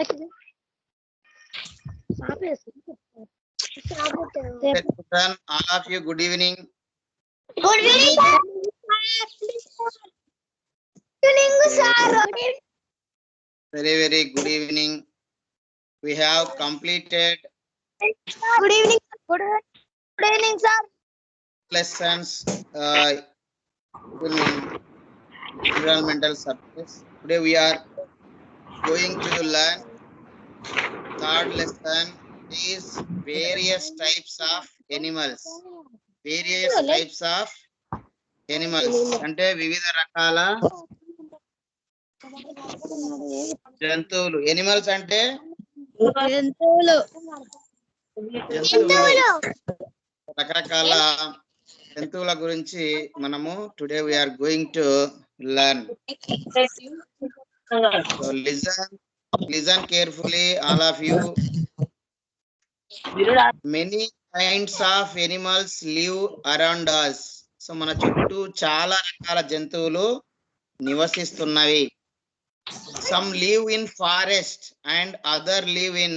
All of you, good evening. Good evening, sir. Very, very good evening. We have completed Good evening. Good evening, sir. lessons in environmental subjects. Today we are going to learn third lesson is various types of animals. Various types of animals అంటే వివిధ రకాల జంతువులు. Animals అంటే జంతువులు. రకరకాల జంతువుల గురించి మనము today we are going to learn. So listen carefully, all of you. Many kinds of animals live around us. So మన చుట్టూ చాలా రకాల జంతువులు నివసిస్తున్నవి. Some live in forest and other live in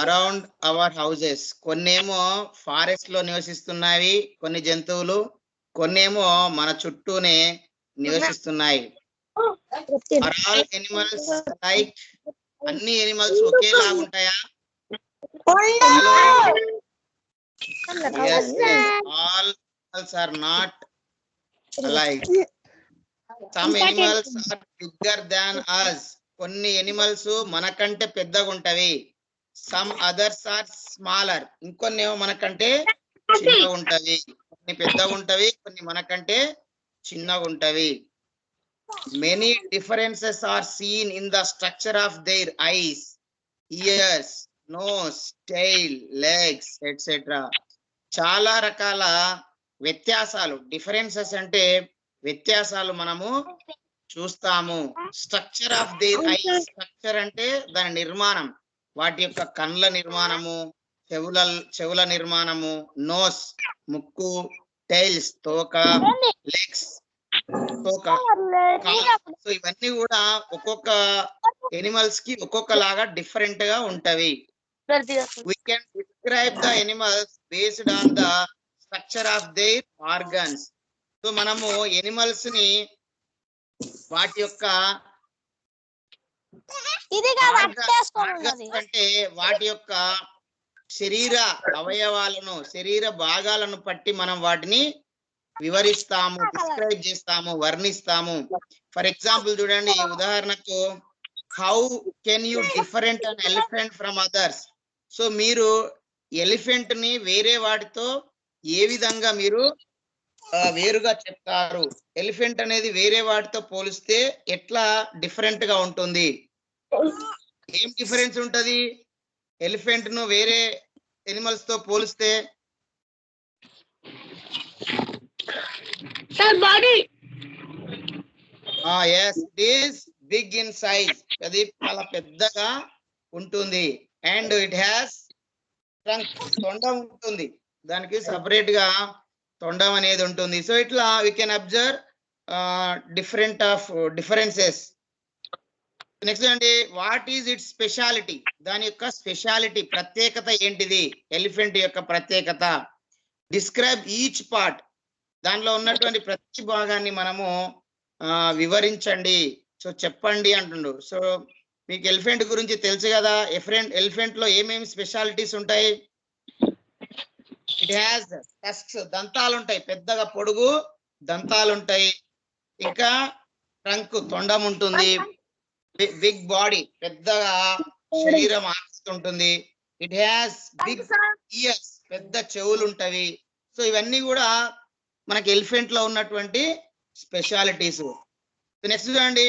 around our houses. కొన్నేమో forest లో నివసిస్తున్నాయి కొన్ని జంతువులు, కొన్నేమో మన చుట్టూనే నివసిస్తున్నాయి. Are all animals like? అన్ని ఎనిమల్స్ ఒకేలా ఉంటాయా? Yes, all animals are not alike. Some animals are bigger than us. కొన్ని ఎనిమల్స్ మనకంటే పెద్దగా ఉంటవి. Some others are smaller. ఇంకొన్ని మనకంటే చిన్నగా ఉంటవి. కొన్ని పెద్దగా ఉంటవి, కొన్ని మనకంటే చిన్నగా ఉంటవి. Many differences are seen in the structure of their eyes, ears, nose, tail, legs, etc. చాలా రకాల వ్యత్యాసాలు, డిఫరెన్సెస్ అంటే వ్యత్యాసాలు మనము చూస్తాము. Structure of their ice. Structure అంటే దాని నిర్మాణం, వాటి యొక్క కండ్ల నిర్మాణము, చెవుల నిర్మాణము, నోస్ ముక్కు, టైల్స్ తోక, లెగ్స్ తోక. సో ఇవన్నీ కూడా ఒక్కొక్క ఎనిమల్స్ కి ఒక్కొక్క లాగా డిఫరెంట్ గా ఉంటవి. We can describe the animals based on the structure of their organs. So మనము ఎనిమల్స్ ని వాటి యొక్క అంటే వాటి యొక్క శరీర అవయవాలను, శరీర భాగాలను బట్టి మనం వాటిని వివరిస్తాము, డిస్క్రైబ్ చేస్తాము, వర్ణిస్తాము. ఫర్ ఎగ్జాంపుల్ చూడండి, ఉదాహరణకు how can you different an elephant from others. So మీరు ఎలిఫెంట్ ని వేరే వాటితో ఏ విధంగా మీరు వేరుగా చెప్తారు? ఎలిఫెంట్ అనేది వేరే వాటితో పోలిస్తే ఎట్లా డిఫరెంట్ గా ఉంటుంది? ఏం డిఫరెన్స్ ఉంటది ఎలిఫెంట్ ను వేరే ఎనిమల్స్ తో పోలిస్తే? yes, it is big in size. అది చాలా పెద్దగా ఉంటుంది. And it has trunk. తొండం ఉంటుంది, దానికి సపరేట్ గా తొండం అనేది ఉంటుంది. సో ఇట్లా we can observe differences. Next అండి, వాట్ ఈజ్ ఇట్స్ స్పెషాలిటీ? దాని యొక్క స్పెషాలిటీ, ప్రత్యేకత ఏంటిది? ఎలిఫెంట్ యొక్క ప్రత్యేకత. Describe each part. దానిలో ఉన్నటువంటి ప్రతి భాగాన్ని మనము వివరించండి. సో చెప్పండి అంటుండు. సో మీకు ఎలిఫెంట్ గురించి తెలుసు కదా. ఎలిఫెంట్ లో ఏమేమి స్పెషాలిటీస్ ఉంటాయి? It has tusks. దంతాలు ఉంటాయి, పెద్దగా పొడుగు దంతాలు ఉంటాయి. ఇంకా ట్రంక్, తొండం ఉంటుంది. బిగ్ బాడీ, పెద్దగా శరీరం ఆకర్షిస్తుంటుంది. ఇట్ హ్యాస్ బిగ్ ఇయర్స్, పెద్ద చెవులు ఉంటవి. సో ఇవన్నీ కూడా మనకి ఎలిఫెంట్ లో ఉన్నటువంటి స్పెషాలిటీస్. నెక్స్ట్ చూడండి,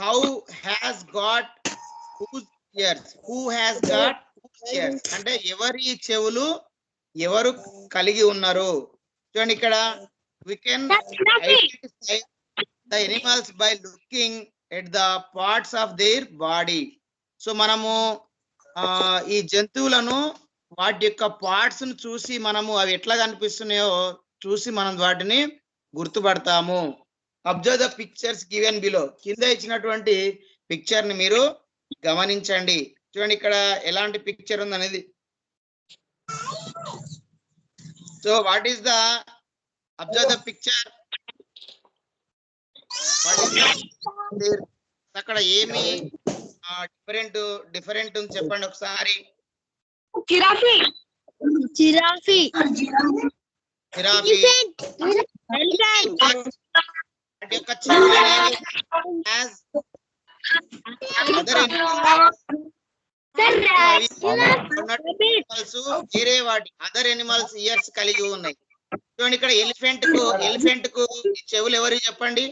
how has got whose ears. Who has got ears అంటే ఎవరి చెవులు ఎవరు కలిగి ఉన్నారు? చూడండి ఇక్కడ, we can identify the animals by looking at the parts of their body. So మనము ఈ జంతువులను వాటి యొక్క పార్ట్స్ ను చూసి మనము అవి ఎట్లా కనిపిస్తున్నాయో చూసి మనం వాటిని గుర్తుపడతాము. Observe the pictures given below. కింద ఇచ్చినటువంటి పిక్చర్ ని మీరు గమనించండి. చూడండి ఇక్కడ ఎలాంటి పిక్చర్ ఉంది అనేది. So what is the observe the picture. అక్కడ ఏమి డిఫరెంట్ ఉంది చెప్పండి ఒకసారి. జిరాఫీ జిరాఫీ జిరాఫీ వాటి యొక్క చెవులు అనేవి as other animals వేరే వాటి అదర్ ఎనిమల్స్ ఇయర్స్ కలిగి ఉన్నాయి. చూడండి ఇక్కడ ఎలిఫెంట్ కు చెవులు ఎవరు చెప్పండి.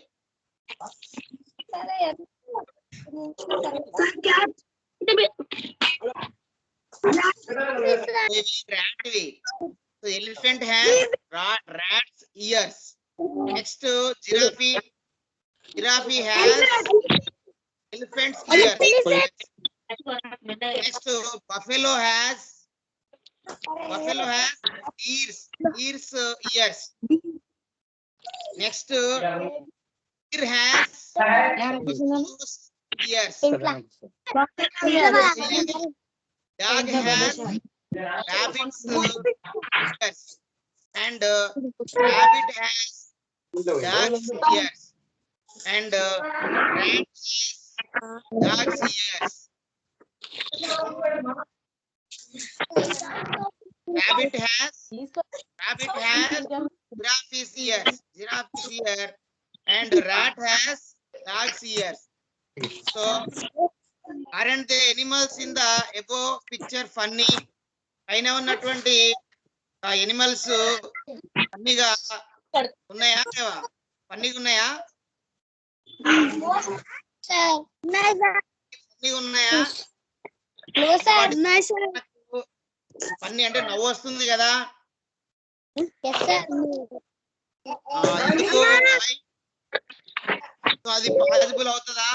Elephant has rods years. Next giraffe has elephants years. Next, buffalo has ears. Next, deer has ears. Dog has rabbit's ears. And rabbit has dog's ears. And rat has dog's ears. Rabbit has giraffe's ears, and rat has dog's ears. So, aren't the animals in the above picture funny? అయినా ఉన్నటువంటి animals ఫన్నీగా ఉన్నాయా? ఫన్నీగా ఉన్నాయా? ఉన్నాయా? Funny అంటే నవ్వు వస్తుంది కదా. అది పాసిబుల్ అవుతుందా?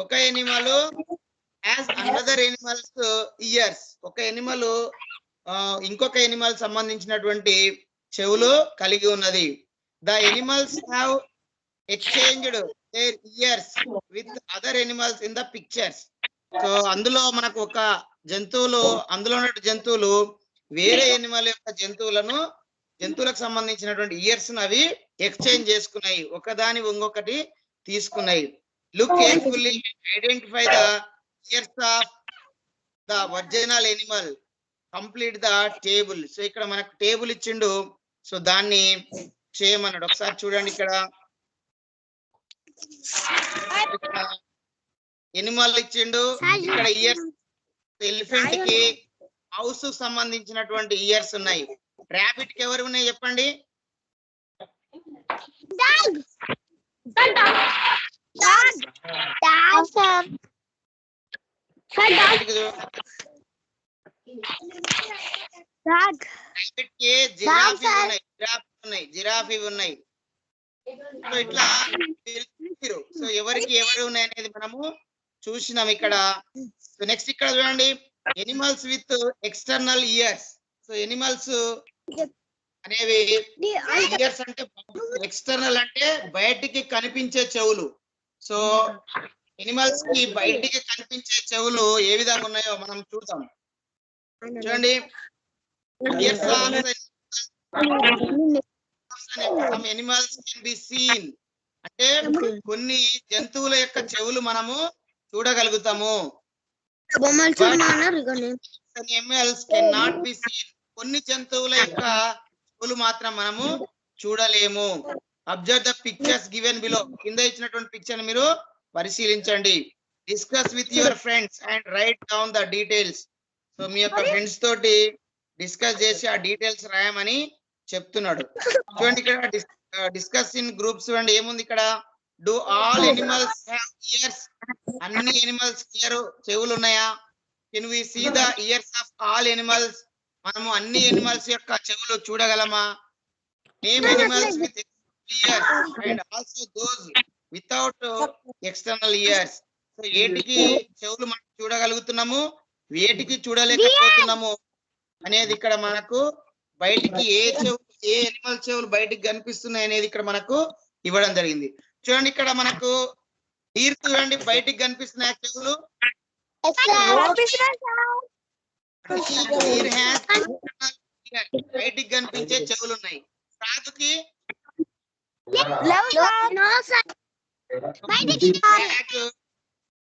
ఒక animal as another animals ears. ఒక ఎనిమల్ ఇంకొక ఎనిమల్ సంబంధించినటువంటి చెవులు కలిగి ఉన్నది. The animals have exchanged their ears with other animals in the pictures. So అందులో మనకు ఒక అందులో ఉన్న జంతువులు వేరే ఎనిమల్ యొక్క జంతువులకు సంబంధించినటువంటి ఇయర్స్ అవి ఎక్స్చేంజ్ చేసుకున్నాయి, ఒకదాని ఇంకొకటి తీసుకున్నాయి. Look carefully, identify the ears of the original animal, complete the table. So ఇక్కడ మనకు టేబుల్ ఇచ్చిండు, సో దాన్ని చేయమన్నాడు. ఒకసారి చూడండి ఇక్కడ ఎనిమల్ ఇచ్చిండు, ఇక్కడ ఇయర్స్. ఎలిఫెంట్ కి హౌస్ సంబంధించినటువంటి ఇయర్స్ ఉన్నాయి. రాబిట్ కి ఎవరు ఉన్నాయి చెప్పండి. జిరాఫీ ఉన్నాయి. సో ఇట్లా సో ఎవరికి ఎవరు ఉన్నాయి అనేది మనము చూసినాం ఇక్కడ. సో నెక్స్ట్ ఇక్కడ చూడండి, animals with external ears. So animals అనేవి ఇయర్స్ అంటే ఎక్స్టర్నల్ అంటే బయటికి కనిపించే చెవులు. సో ఎనిమల్స్ కి బయటికి కనిపించే చెవులు ఏ విధంగా ఉన్నాయో మనం చూద్దాం. చూడండి, ఎనిమల్స్ కెన్ బి సీన్ అంటే కొన్ని జంతువుల యొక్క చెవులు మనము చూడగలుగుతాము. Animals can not be seen, కొన్ని జంతువుల యొక్క చెవులు మాత్రం మనము చూడలేము. Observe the pictures given below. కింద ఇచ్చినటువంటి పిక్చర్ మీరు పరిశీలించండి. Discuss with your friends and write down the details. So మీ యొక్క ఫ్రెండ్స్ తోటి డిస్కస్ చేసి ఆ డీటెయిల్స్ రాయమని చెప్తున్నాడు. చూడండి ఇక్కడ డిస్కస్ ఇన్ గ్రూప్స్. చూడండి ఏముంది ఇక్కడ. Do all animals have ears? అన్ని ఎనిమల్స్ చెవులు ఉన్నాయా? Can we see the ears of all animals? మనము అన్ని ఎనిమల్స్ యొక్క చెవులు చూడగలమా? Name animals with ears and also those without external ears. So ఏటికి చెవులు మనం చూడగలుగుతున్నాము, వేటికి చూడలేకపోతున్నాము అనేది ఇక్కడ మనకు బయటికి ఏ ఎనిమల్ చెవులు బయటికి కనిపిస్తున్నాయి అనేది ఇక్కడ మనకు ఇవ్వడం జరిగింది. చూడండి ఇక్కడ మనకు డీర్ చూడండి బయటికి కనిపిస్తున్నాయి చెవులు. Deer has బయటికి కనిపించే చెవులు ఉన్నాయి. కాకుకి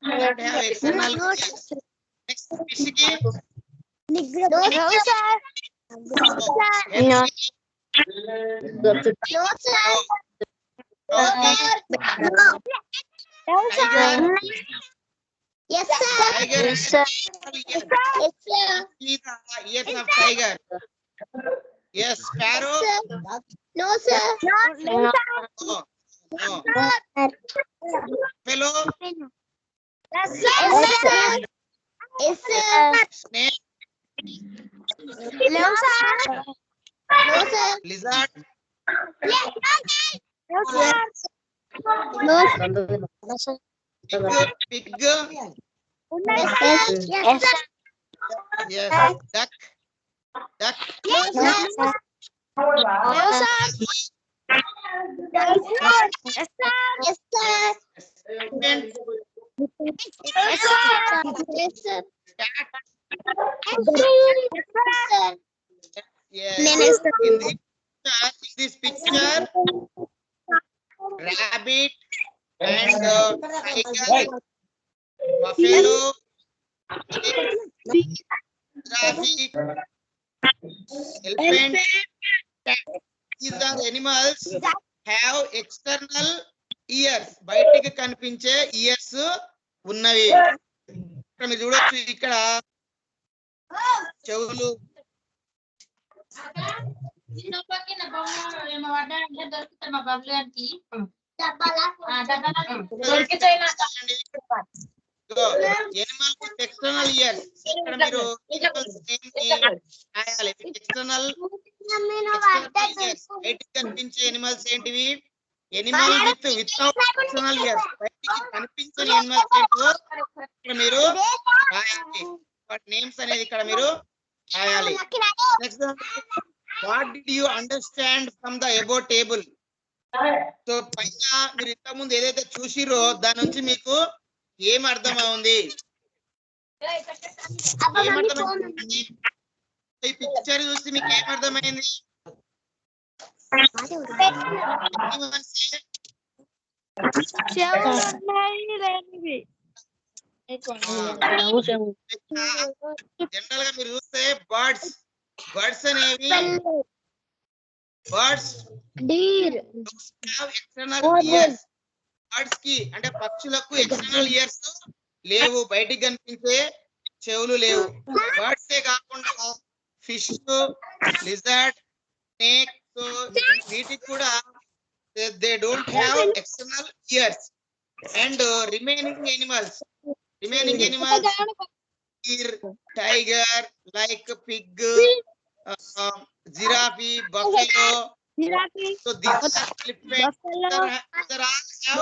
not have external ears. Next fish ki Yes, sir. tiger Yes, sir. see the ears of tiger. Yes, sparrow. No, sir. No, no. Fellow Yes, sir. Yes, sir. snake, No, sir. No, sir. lizard, No, sir. No, sir. pig, Yes, sir. Yes, sir. yes, duck, Yes, sir. No, sir. Yes, sir. Yes, sir. elephant, Yes, sir. Yes, sir. cat. Yes. Yes, sir. In this picture, rabbit and tiger, buffalo, giraffe, elephant, cat. These are animals have external ears. బయటికి కనిపించే years ఉన్నవి. ఇక్కడ మీరు చూడొచ్చు, ఇక్కడ చెవులు Animal with external years. ఇక్కడ మీరు రాయాలి. ఎక్స్టర్నల్ ఇయర్స్ బయటికి కనిపించే ఎనిమల్స్ ఏంటివి? ఎనిమల్ వితౌట్ ఎక్స్టర్నల్ ఇయర్స్, బయటికి కనిపించని ఎనిమల్స్ ఏంటివో ఇక్కడ మీరు రాయాలి. వాటి నేమ్స్ అనేది ఇక్కడ మీరు రాయాలి. Next, what did you understand from the above table? So పైన మీరు ఇంతకు ముందు ఏదైతే చూసిరో దాని నుంచి మీకు ఏం అర్థమవుంది? ఏమర్థమైంది? ఈ పిక్చర్ చూసి మీకు ఏమర్థమైంది? జనరల్ గా మీరు చూస్తే బర్డ్స్ అనేవి బర్డ్స్ ఎక్స్టర్నల్ ఇయర్స్. బర్డ్స్ కి అంటే పక్షులకు ఎక్స్టర్నల్ ఇయర్స్ లేవు, బయటికి కనిపించే చెవులు లేవు. బర్డ్స్ ఏ కాకుండా ఫిష్, లిజర్డ్, స్నేక్, సో వీటికి కూడా they don't have external years. And remaining animals deer, tiger, like pig, giraffe, buffalo. So these are elephants. There are now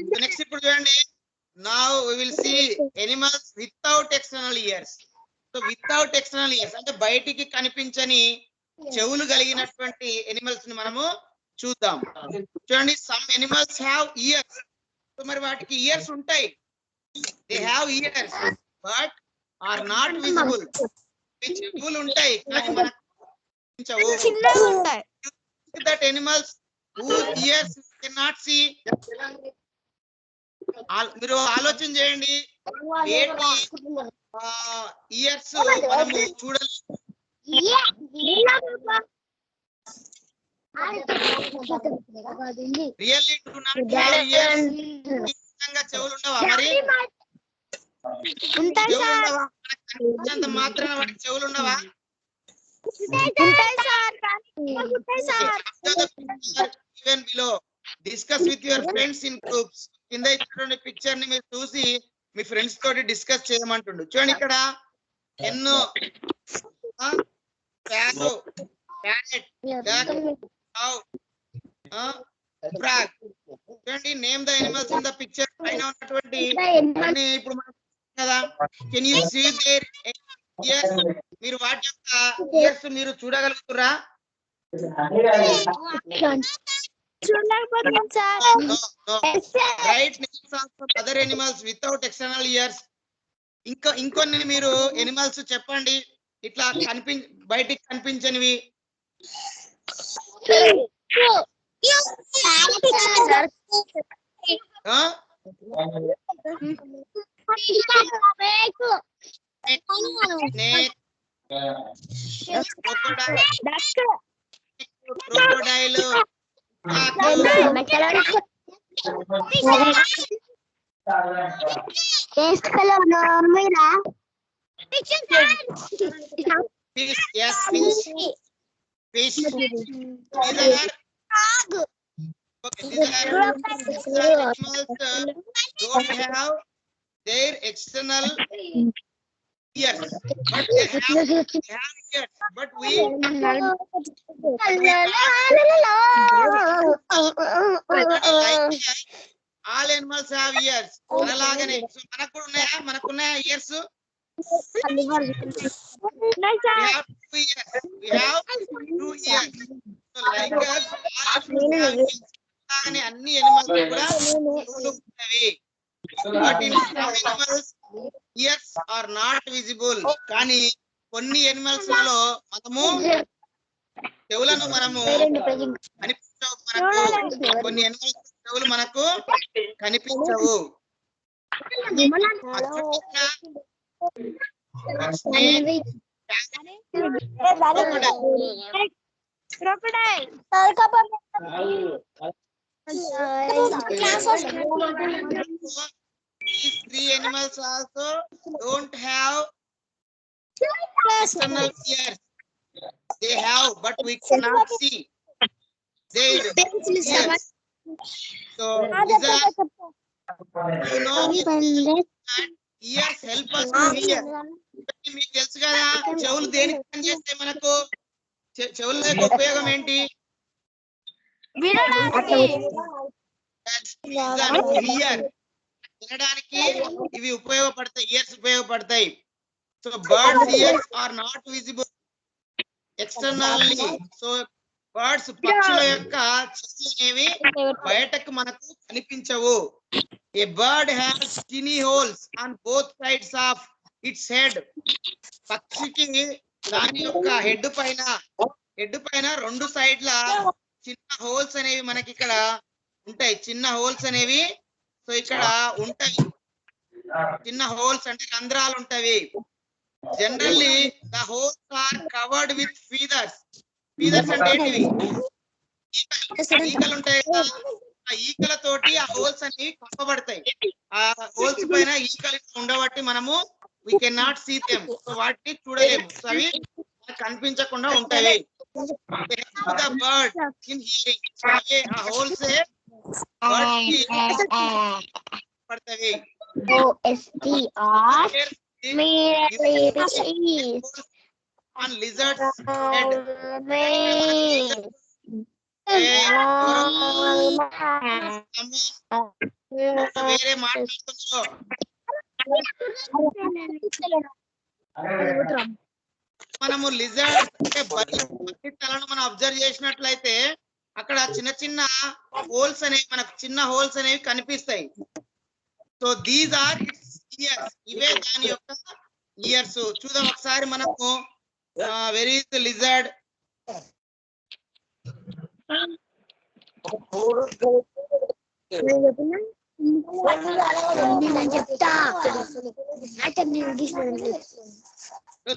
the next ఇప్పుడు చూడండి. Now we will see animals without external ears. So without external ears అంటే బయటికి కనిపించని చెవులు కలిగినటువంటి animals ని మనము చూద్దాం. చూడండి, some animals have ears. So మరి వాటికి ఇయర్స్ ఉంటాయి, they have ears but are not visible. చెవులు ఉంటాయి కానీ మనకు కనిపించవు. That animals whose ears you cannot see. మీరు ఆలోచన చేయండి, వేటి ఇయర్స్ మనము చూడలేము. Really do not have years. చెవులు ఉండవా? మరి చెవులు ఉండవా? కనిపించేంత మాత్రాన వాటికి చెవులు ఉండవా? Even below, discuss with your friends in groups. కింద ఇచ్చినటువంటి పిక్చర్ ని మీరు చూసి మీ ఫ్రెండ్స్ తోటి డిస్కస్ చేయమంటుండు. చూడండి, ఇక్కడ ఎన్నో parrot, parrot, duck, cow, frog. చూడండి, name the animals in the picture. పైన ఉన్నటువంటి అన్ని ఇప్పుడు మనం కదా. Can you see their ears? మీరు వాటి యొక్క ఇయర్స్ మీరు చూడగలుగుతారా? చూడలేకపోతున్నాం sir. No, no. Write names of some other animals without external ears. ఇంకొన్ని మీరు ఎనిమల్స్ చెప్పండి ఇట్లా బయటికి కనిపించనివి. Crocodile, fish, yes, fish. These are animals don't have their external ears, but they have ears, but we all animals have ears. అలాగనే మనకున్నాయా years? We have 2 ears. We have 2 ears. So like us, అన్ని animals కూడా చెవులు ఉన్నవి. But in some animals ears are not visible. కానీ కొన్ని animals లలో చెవులను కనిపించవు మనకు. కొన్ని animals చెవులు మనకు కనిపించవు. These 3 animals also don't have external ears. They have, but we cannot see. They ears. So these are, you know, ears help us to hear. మీకు తెలుసు కదా చెవులు దేనికి పనిచేస్తాయి? మనకు చెవుల యొక్క ఉపయోగం ఏంటి? వినడానికి ఇవి ఉపయోగపడతాయి, ఇయర్స్ ఉపయోగపడతాయి. So birds years or not visible externally. So birds పక్షుల యొక్క చెవులు అనేవి బయటకు మనకు కనిపించవు. A bird has skinny holes on both sides of its head. పక్షికి దాని యొక్క హెడ్ పైన 2 సైడ్ల చిన్న హోల్స్ అనేవి మనకి ఇక్కడ ఉంటాయి. చిన్న హోల్స్ అనేవి సో ఇక్కడ ఉంటాయి. చిన్న హోల్స్ అంటే రంధ్రాలు ఉంటాయి. Generally the holes are covered with feathers. Feathers అంటే ఏంటివి? ఈకలు ఉంటాయి కదా, ఆ ఈకలతోటి ఆ హోల్స్ అనేవి కప్పబడతాయి. ఆ హోల్స్ పైన ఈకలు ఉండబట్టి మనము we cannot see them. So వాటిని చూడలేము. సో అవి కనిపించకుండా ఉంటాయి. the bird in hearing. So అవే ఆ హోల్స్ పడతాయి. on lizards head. వేరే మాట్లాడుతుందో మనము లిజర్డ్ అంటే బల్లి తలను మనం అబ్జర్వ్ చేసినట్లయితే అక్కడ చిన్న చిన్న హోల్స్ అనేవి మనకు కనిపిస్తాయి. So these are its ears. ఇవే దాని యొక్క ఇయర్స్. చూద్దాం ఒకసారి మనము వెరీ ఈస్ లిజర్డ్.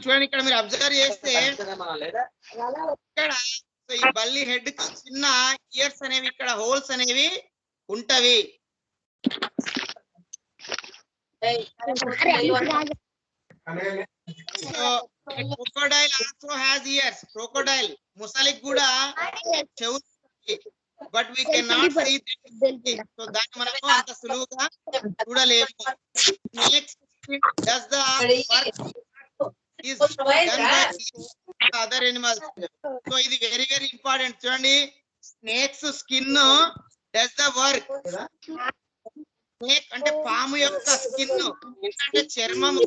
చూడండి ఇక్కడ మీరు అబ్జర్వ్ చేస్తే ఇక్కడ ఈ బల్లి హెడ్ కి చిన్న ఇయర్స్ అనేవి ఇక్కడ హోల్స్ అనేవి ఉంటవి. Crocodile also has ears. Crocodile ముసలికి కూడా చెవులు, but we can not see them. So దాన్ని మనము అంత సులువుగా చూడలేము. Next does the work is done by other animals. So ఇది వెరీ వెరీ ఇంపార్టెంట్. చూడండి snakes skin does the work. Snake అంటే పాము యొక్క స్కిన్ అంటే చర్మము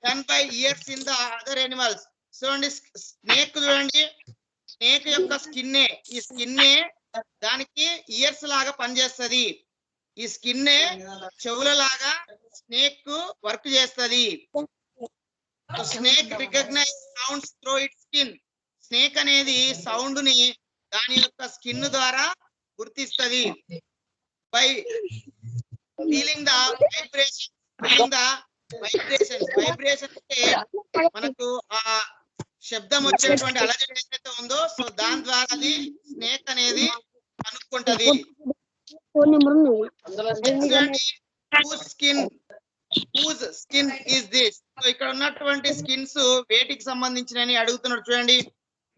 done by ears in the other animals. చూడండి స్నేక్ చూడండి స్నేక్ యొక్క స్కిన్నే, ఈ స్కిన్నే దానికి ఇయర్స్ లాగా పనిచేస్తది. ఈ స్కిన్నే చెవుల లాగా స్నేక్ వర్క్ చేస్తది. Snake recognise sounds through its skin. Snake అనేది సౌండ్ ని దాని యొక్క స్కిన్ ద్వారా గుర్తిస్తది. By feeling the vibration, vibration అంటే మనకు ఆ శబ్దం వచ్చేటువంటి అలజడి ఏదైతే ఉందో, సో దాని ద్వారా అది స్నేక్ అనేది కనుక్కుంటది. Whose skin is this? So ఇక్కడ ఉన్నటువంటి స్కిన్స్ వేటికి సంబంధించినని అడుగుతున్నాడు. చూడండి,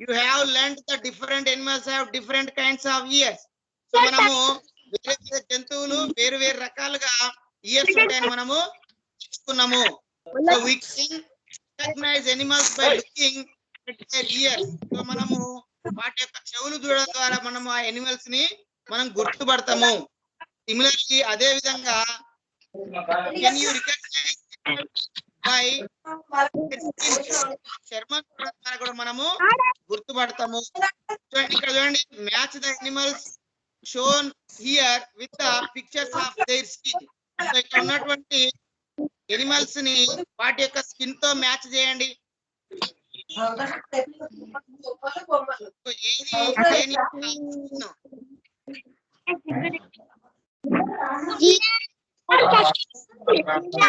you have learned the different animals have different kinds of years. So మనము వేరే వేరే జంతువులు వేరు వేరు రకాలుగా ఇయర్స్ ఉంటాయని మనము తెలుసుకున్నాము. So we can recognize animals by looking at their ears. So మనము వాటి యొక్క చెవులు చూడడం ద్వారా మనము ఆ ఎనిమల్స్ ని మనం గుర్తుపడతాము. సిమిలర్లీ అదే విధంగా can you recognize by చర్మం చూడడం ద్వారా కూడా మనము గుర్తుపడతాము. చూడండి, ఇక్కడ చూడండి, match the animals shown here with the pictures of their skin. So ఇక్కడ ఉన్నటువంటి ఎనిమల్స్ ని వాటి యొక్క స్కిన్ తో మ్యాచ్ చేయండి.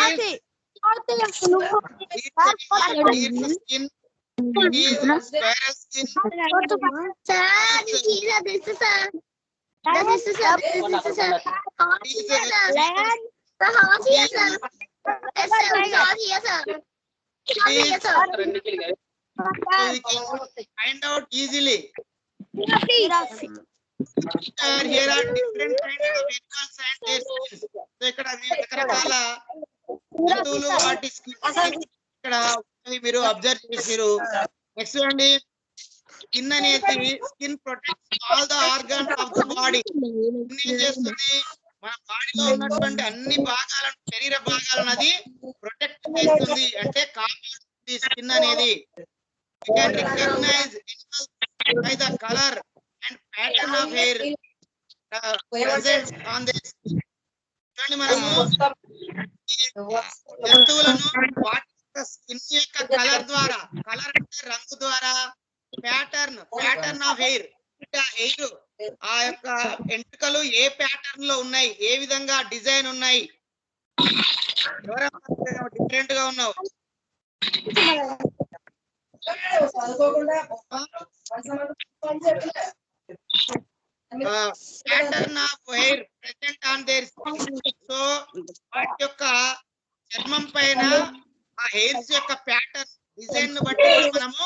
ఏది skin, squirrel skin. Find out easily. Here are different kinds of animals and their skins. So ఇక్కడ రకరకాల జంతువులు వాటి స్కిన్ ఇక్కడ మీరు అబ్జర్వ్ చేసిరు. నెక్స్ట్ చూడండి, స్కిన్ అనేది skin protects all the organs of the body. Skin ఏం చేస్తుంది, మన బాడీలో ఉన్నటువంటి అన్ని భాగాలను, శరీర భాగాలను అది ప్రొటెక్ట్ చేస్తుంది, అంటే కాపాడుతుంది స్కిన్ అనేది. You can recognize animals by the color and pattern of hair present on their skin. చూడండి, మనము జంతువులను వాటి యొక్క స్కిన్ యొక్క కలర్ ద్వారా, కలర్ అంటే రంగు ద్వారా, ప్యాటర్న్ ఆఫ్ హెయిర్, హెయిర్ ఆ యొక్క ఎంట్రుకలు ఏ ప్యాటర్న్ లో ఉన్నాయి, ఏ విధంగా డిజైన్ ఉన్నాయి. ఎవరైనా డిఫరెంట్ గా ఉన్నావు. Pattern of hair present on their skin. So వాటి యొక్క చర్మం పైన ఆ హెయిర్స్ యొక్క ప్యాటర్న్, డిజైన్ బట్టి మనము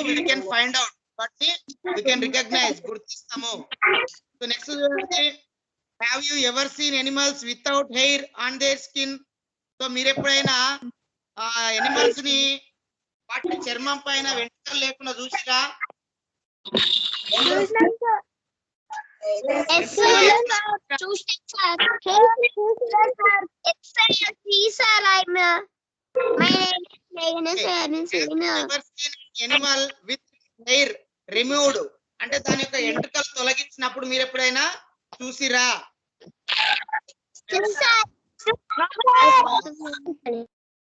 we can find out, బట్టి we can recognize, గుర్తిస్తాము. సో నెక్స్ట్ చూడండి, have you ever seen animals without hair on their skin? So మీరు ఎప్పుడైనా ఆ ఎనిమల్స్ ని వాటి చర్మం పైన వెంట్రుకలు లేకుండా చూసిరా? ఎనిమల్ విత్ హెయిర్ రిమూవ్డ్ అంటే దాని యొక్క ఎంట్రుకలు తొలగించినప్పుడు మీరు ఎప్పుడైనా చూసిరా?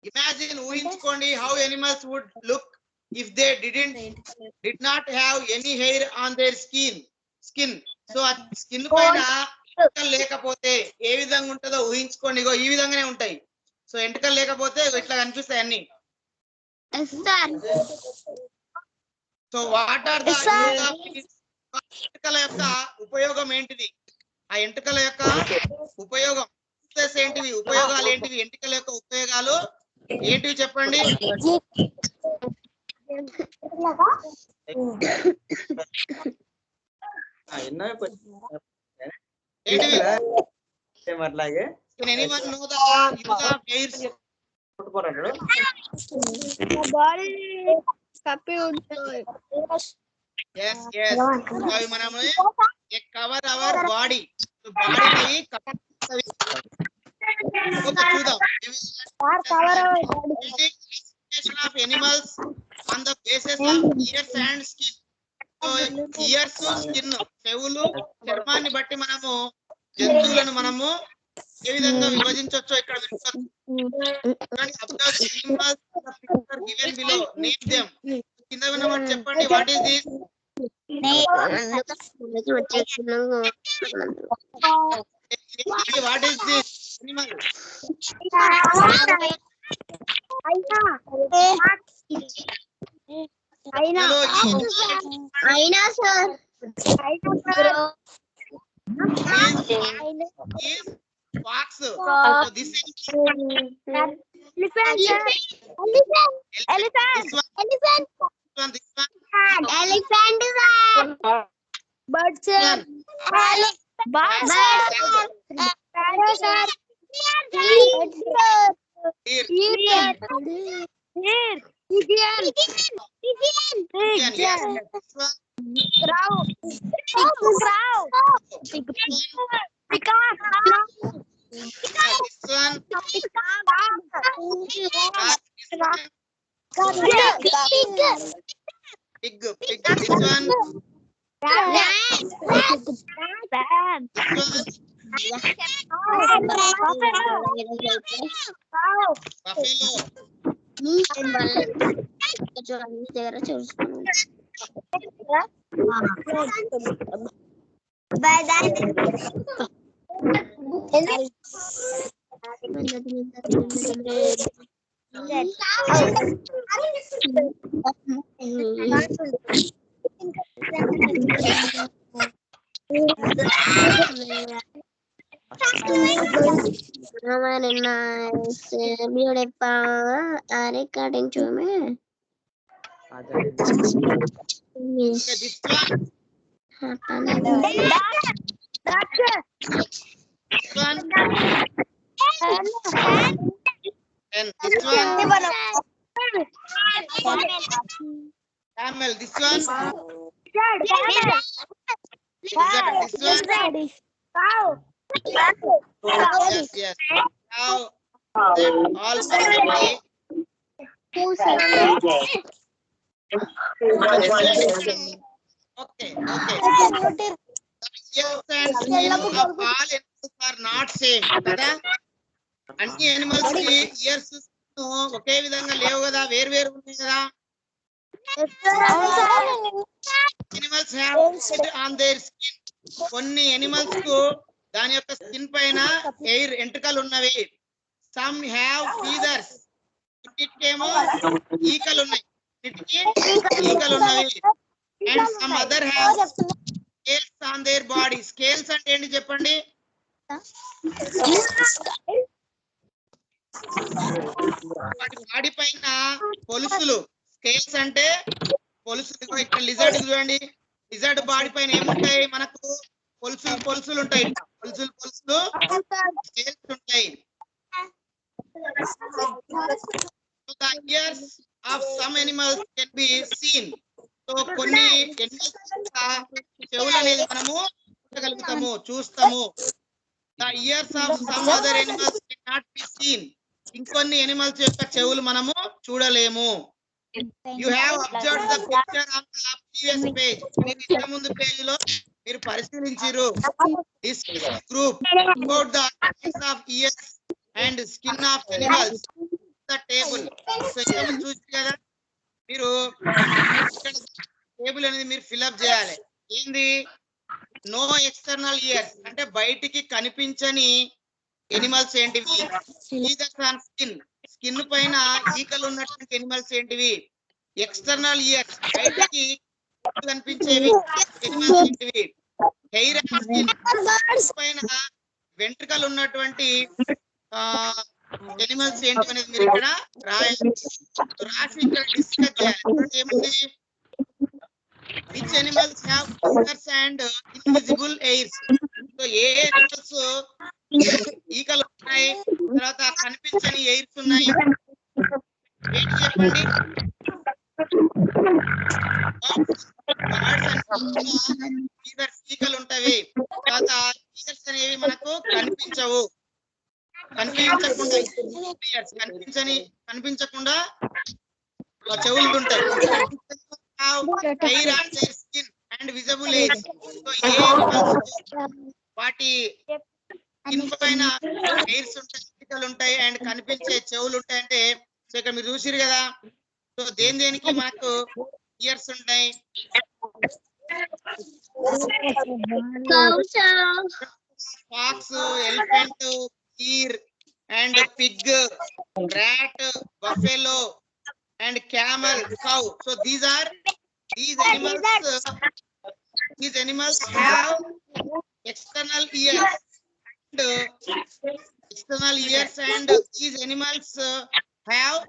Imagine, ఊహించుకోండి, how animals would look if they did not have any hair on their skin. So ఆ స్కిన్ పైన ఎంట్రుకలు లేకపోతే ఏ విధంగా ఉంటుందో ఊహించుకోండి. ఇగో ఈ విధంగానే ఉంటాయి. సో ఎంట్రుకలు లేకపోతే ఇట్లా కనిపిస్తాయి అన్ని. సో వాట్ ఆర్ ద ఎంట్రుకల యొక్క ఉపయోగం ఏంటిది? ఆ ఎంట్రుకల యొక్క ఉపయోగం ఏంటివి, ఉపయోగాలు ఏంటివి? ఎంట్రుకల యొక్క ఉపయోగాలు ఏంటివి చెప్పండి. Anyone know the use of hairs? Yes. అవి మనము cover our body. So body ని cover చూద్దాం. Of animals on the basis of ears and skin. Years skin, చెవులు చర్మాన్ని బట్టి మనము జంతువులను మనము ఏ విధంగా విభజించవచ్చో ఇక్కడ కింద ఉన్నమాట చెప్పండి. What is this? What is this Animal? Fox. So this is elephant. Bird, sir. Bird, sir. Very nice, beautiful. Recording to me. this one. And this one. Camel. This one. This one. Yes, yes. Now, all separately. Okay, okay. Yes, and skin of all animals are not same. కదా అన్ని animals కి ears ఒకే విధంగా లేవు కదా, వేరు వేరు ఉన్నాయి కదా. Animals have on their skin. కొన్ని animals కు దాని యొక్క స్కిన్ పైన ఎయిర్ ఎంట్రుకలు ఉన్నవి. సమ్ హ్యావ్ ఫీదర్స్, ఇటుకేమో ఈకలు ఉన్నాయి, ఇటుకి ఈకలు ఉన్నవి. And some other have scales on their body. Scales అంటే ఏంటి చెప్పండి? వాటి బాడీ పైన పొలుసులు. స్కేల్స్ అంటే పొలుసులు. ఇక్కడ లిజర్డ్ చూడండి, లిజర్డ్ బాడీ పైన ఏముంటాయి మనకు? పొలుసులు ఉంటాయి. పొలుసులు స్కేల్స్ ఉంటాయి. The ears of some animals can be seen. So కొన్ని చెవులు అనేది మనము చూడగలుగుతాము, చూస్తాము. The ears of some other animals cannot be seen. ఇంకొన్ని ఎనిమల్స్ యొక్క చెవులు మనము చూడలేము. You have observed the picture on the previous page. మీరు ఇంత ముందు పేజ్ లో మీరు పరిశీలించారు. This group about the types of ears and skin of animals. The table. So ఇంత ముందు చూసి కదా మీరు టేబుల్ అనేది మీరు ఫిల్అప్ చేయాలి. ఏంది? నో ఎక్స్టర్నల్ ఇయర్స్ అంటే బయటికి కనిపించని ఎనిమల్స్ ఏంటివి? ఫీదర్స్ ఆన్ స్కిన్, స్కిన్ పైన ఈకలు ఉన్నటువంటి ఎనిమల్స్ ఏంటివి? ఎక్స్టర్నల్ ఇయర్స్ బయటికి కనిపించేవి ఎనిమల్స్ ఏంటివి? హెయిర్ ఆన్ స్కిన్ పైన వెంట్రుకలు ఉన్నటువంటి ఎనిమల్స్ ఏంటి అనేది మీరు ఇక్కడ రాయాలి. రాసి ఇక్కడ డిస్కస్ చేయాలి. ఏముంది? Which animals have fingers and invisible ears? So A animals ఈకలు ఉన్నాయి, తర్వాత కనిపించని ఎయిర్స్ ఉన్నాయి? ఏంటి చెప్పండి? ఈకలు ఉంటాయి, తర్వాత ఈకల్స్ అనేవి మనకు కనిపించవు. కనిపించకుండా చెవులు ఉంటాయి. Hair on their skin. and visible ears. So A animals వాటి స్కిన్ పైన హెయిర్స్ ఉంటాయి, ఎంటికలు ఉంటాయి అండ్ కనిపించే చెవులు ఉంటాయి అంటే, సో ఇక్కడ మీరు చూసిరు కదా, సో దేనికి మనకు ఇయర్స్ ఉంటాయి? Fox, elephant, deer and pig, rat, buffalo and camel, cow. So these animals have external ears and these animals have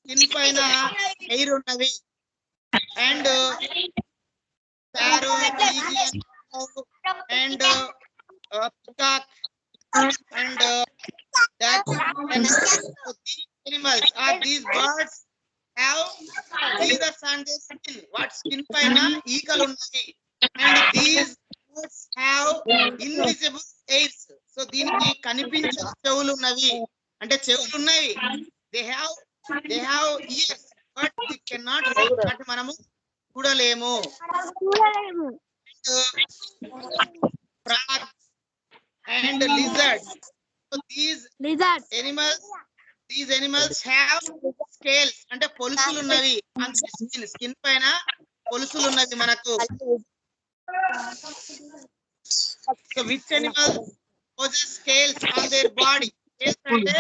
skin paina hair unnavi and sparrow, pigeon and peacock and duck and so these animals or these birds have feathers on their skin. What skin paina eagle unnavi and these birds have invisible ears. So దీనికి కనిపించే చెవులు ఉన్నవి అంటే చెవులు ఉన్నాయి, they have ears but they cannot see, అంటే మనము చూడలేము. Frog and lizard. So these animals have scales అంటే పొలుసులు ఉన్నవి, స్కిన్ పైన పొలుసులు ఉన్నవి మనకు. So which animal possess scales on their body? Scales అంటే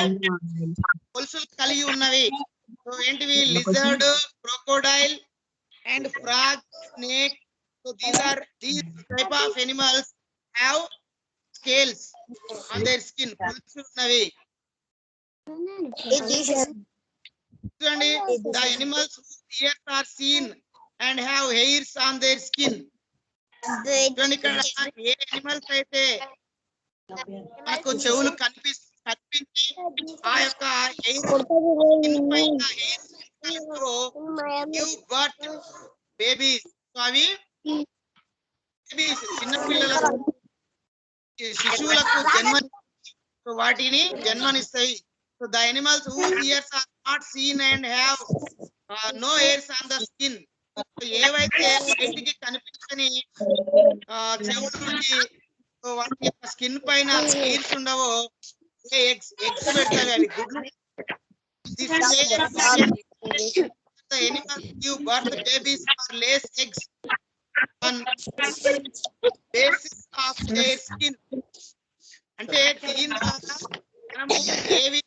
పొలుసులు కలిగి ఉన్నవి. సో ఏంటివి? lizard, crocodile and frog, snake. So these type of animals have scales on their skin. పొలుసులు ఉన్నవి. చూడండి, the animals whose ears are seen and have hairs on their skin. చూడండి ఇక్కడ ఏ animals అయితే మనకు చెవులు కనిపించి ఆ యొక్క give birth babies. సో అవి చిన్న పిల్లలకు శిశువులకు సో వాటిని జన్మనిస్తాయి. So the animals whose ears are not seen and have no hairs on the skin. So ఏవైతే బయటికి కనిపించని చెవులు నుండి వాటి యొక్క స్కిన్ పైన హెయిర్స్ ఉండవో ఎగ్స్ పెడతాయి, అవి గుడ్లు. The animals give birth babies or lays eggs on basis of their skin. అంటే దీని ద్వారా మనము ఏవి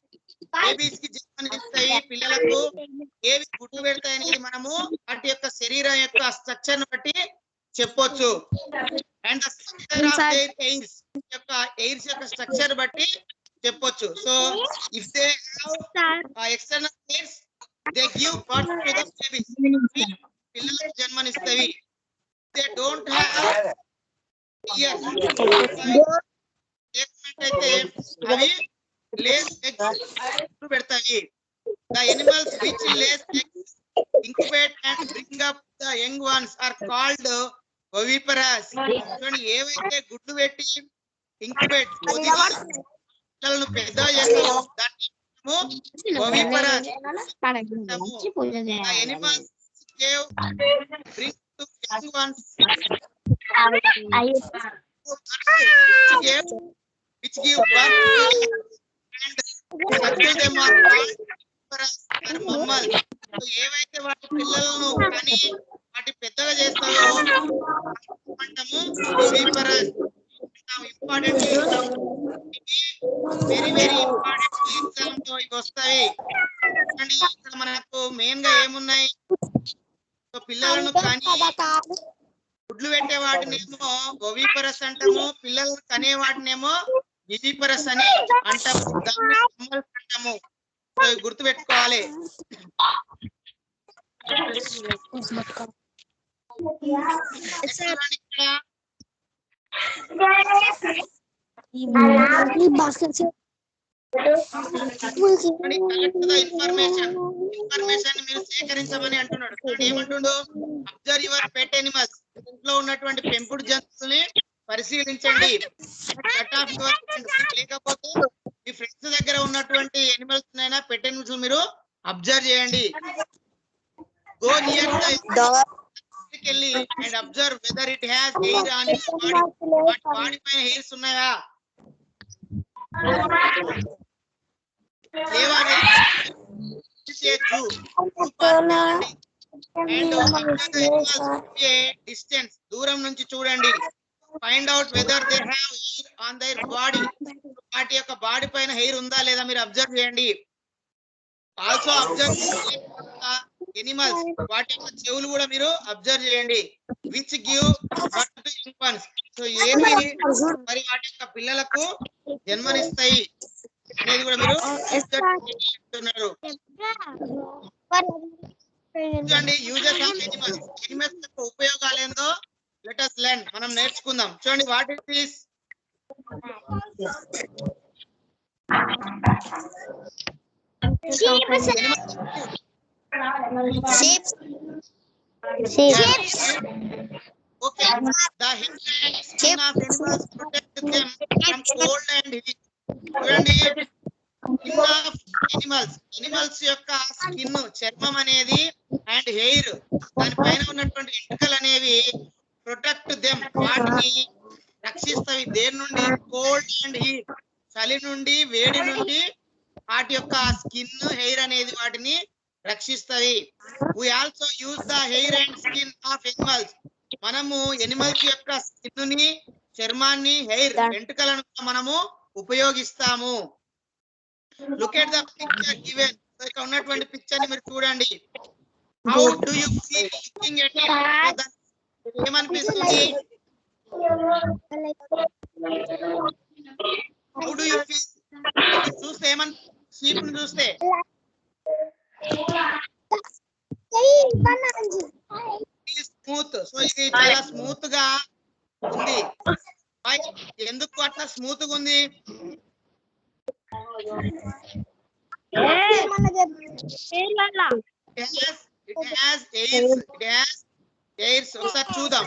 బేబీస్ కి జన్మనిస్తాయి, పిల్లలకు ఏవి గుడ్లు పెడతాయి అనేది మనము వాటి యొక్క శరీరం యొక్క స్ట్రక్చర్ ని బట్టి చెప్పొచ్చు. And structure of their hairs యొక్క స్ట్రక్చర్ బట్టి చెప్పొచ్చు. So if they have external hairs they give birth to the babies, పిల్లలకు జన్మనిస్తాయి. దే డోంట్ హ్యావ్ ఇయర్స్ అయితే అవి lays eggs పెడతాయి. The animals which lays eggs incubate and bring up the young ones are called oviparous. చూడండి, ఏవైతే గుడ్లు పెట్టి incubate పిల్లలను పెద్దగా చేస్తాయో దాన్ని oviparous. The animals bring to young ones which give birth and suckle them are called oviparous and mammals. So ఏవైతే వాటి పిల్లలను కానీ వాటి పెద్దగా చేస్తాయో అంటాము oviparous. Important, very important exam లో ఇవి వస్తాయి. అండ్ ఇక్కడ మనకు మెయిన్ గా ఏమున్నాయి? సో పిల్లలను కానీ గుడ్లు పెట్టే వాటినేమో oviparous అంటాము, పిల్లలు కనే వాటినేమో viviparous అని అంటాము, దాన్ని mammals అంటాము. సో గుర్తు పెట్టుకోవాలి. ఇన్ఫర్మేషన్ మీరు సేకరించమని అంటున్నాడు. ఏమంటుండు? Observe your pet animals. ఇంట్లో ఉన్నటువంటి పెంపుడు జంతువుల్ని పరిశీలించండి. లేకపోతే మీ ఫ్రెండ్స్ దగ్గర ఉన్నటువంటి ఎనిమల్స్ అయినా పెట్ ఎనిమల్స్ మీరు అబ్జర్వ్ చేయండి. go near the వెళ్ళి and observe whether it has hair on its body. వాటి బాడీ పైన హెయిర్స్ ఉన్నాయా లేవా డిస్టెన్స్ దూరం నుంచి చూడండి. Find out whether they have hair on their body. వాటి యొక్క బాడీ పైన హెయిర్ ఉందా లేదా మీరు అబ్జర్వ్ చేయండి. ఆల్సో అబ్జర్వ్ ఎనిమల్స్, వాటి యొక్క చెవులు కూడా మీరు అబ్జర్వ్ చేయండి. Which give birth to ఇన్ఫాన్స్. So ఏవి మరి వాటి యొక్క పిల్లలకు జన్మనిస్తాయి అనేది కూడా మీరు చెప్తున్నారు. చూడండి యూజెస్ ఆఫ్ ఎనిమల్స్, ఎనిమల్స్ యొక్క ఉపయోగాలు ఏందో లెట్ us learn, మనం నేర్చుకుందాం. చూడండి what it is. Okay, the hair and skin of animals protect them from cold and heat. చూడండి స్కిన్ ఆఫ్ ఎనిమల్స్, ఎనిమల్స్ యొక్క స్కిన్ చర్మం అనేది అండ్ హెయిర్ దాని పైన ఉన్నటువంటి ఎంటికలు అనేవి ప్రొటెక్ట్ దెమ్, వాటిని రక్షిస్తాయి. దేని నుండి? కోల్డ్ అండ్ హీట్, చలి నుండి వేడి నుండి వాటి యొక్క స్కిన్ హెయిర్ అనేది వాటిని రక్షిస్తాయి. we also use the hair and skin of animals. మనము ఎనిమల్స్ యొక్క స్కిన్ ని, చర్మాన్ని, హెయిర్ వెంట్రుకలను మనము ఉపయోగిస్తాము. Look at the picture given. ఇక్కడ ఉన్నటువంటి పిక్చర్ ని మీరు చూడండి. How do you feel looking at it? ఏమనిపిస్తుంది? హౌ డు యు ఫీల్ చూస్తే ఏమని? షీప్ ని చూస్తే స్మూత్. సో ఇది చాలా స్మూత్ గా ఉంది. ఎందుకు అట్లా స్మూత్ గా ఉంది? ఒకసారి చూద్దాం.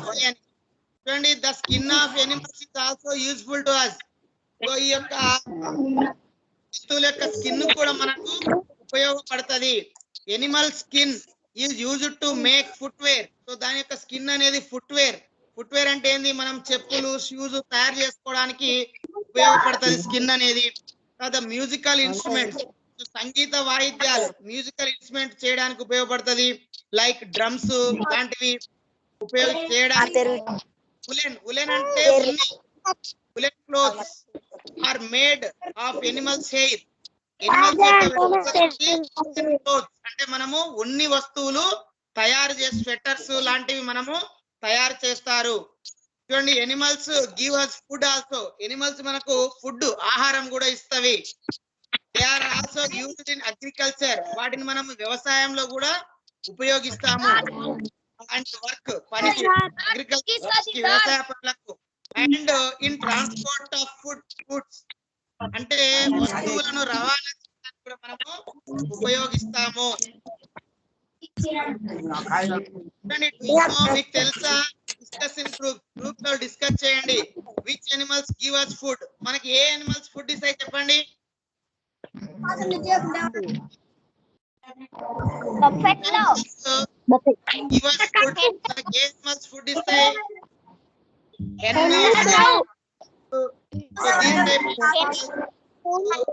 చూడండి, the skin of animals is also useful to us. So ఈ యొక్క జంతువుల యొక్క స్కిన్ కూడా మనకు ఉపయోగపడుతుంది. Animal skin is used to make footwear. So దాని యొక్క స్కిన్ అనేది ఫుట్వేర్. ఫుట్వేర్ అంటే ఏంది? మనం చెప్పులు, షూస్ తయారు చేసుకోవడానికి ఉపయోగపడుతుంది స్కిన్ అనేది. తర్వాత మ్యూజికల్ ఇన్స్ట్రుమెంట్స్, సంగీత వాయిద్యాలు, మ్యూజికల్ ఇన్స్ట్రుమెంట్ చేయడానికి ఉపయోగపడుతుంది. లైక్ డ్రమ్స్ లాంటివి చేయడానికి. ఉలెన్, ఉలెన్ అంటే ఉన్ని. Woollen clothes are made of animals hair. అంటే మనము ఉన్ని వస్తువులు తయారు చేసి స్వెటర్స్ లాంటివి మనము తయారు చేస్తారు. చూడండి, animals give us food also. Animals మనకు ఫుడ్, ఆహారం కూడా ఇస్తవి. They are also used in agriculture. వాటిని మనం వ్యవసాయంలో కూడా ఉపయోగిస్తాము. అండ్ వర్క్, పనికి, అగ్రికల్చర్, వ్యవసాయ పనులకు. And in transport of foods, అంటే వస్తువులను రవాణా చేయడానికి కూడా మనము ఉపయోగిస్తాము. మీకు తెలుసా? డిస్కషన్ గ్రూప్ లో డిస్కస్ చేయండి. Which animals give us food? మనకి ఏ ఎనిమల్స్ ఫుడ్ ఇస్తాయి చెప్పండి. Give us food. మనకి ఏ ఎనిమల్స్ ఫుడ్ ఇస్తాయి?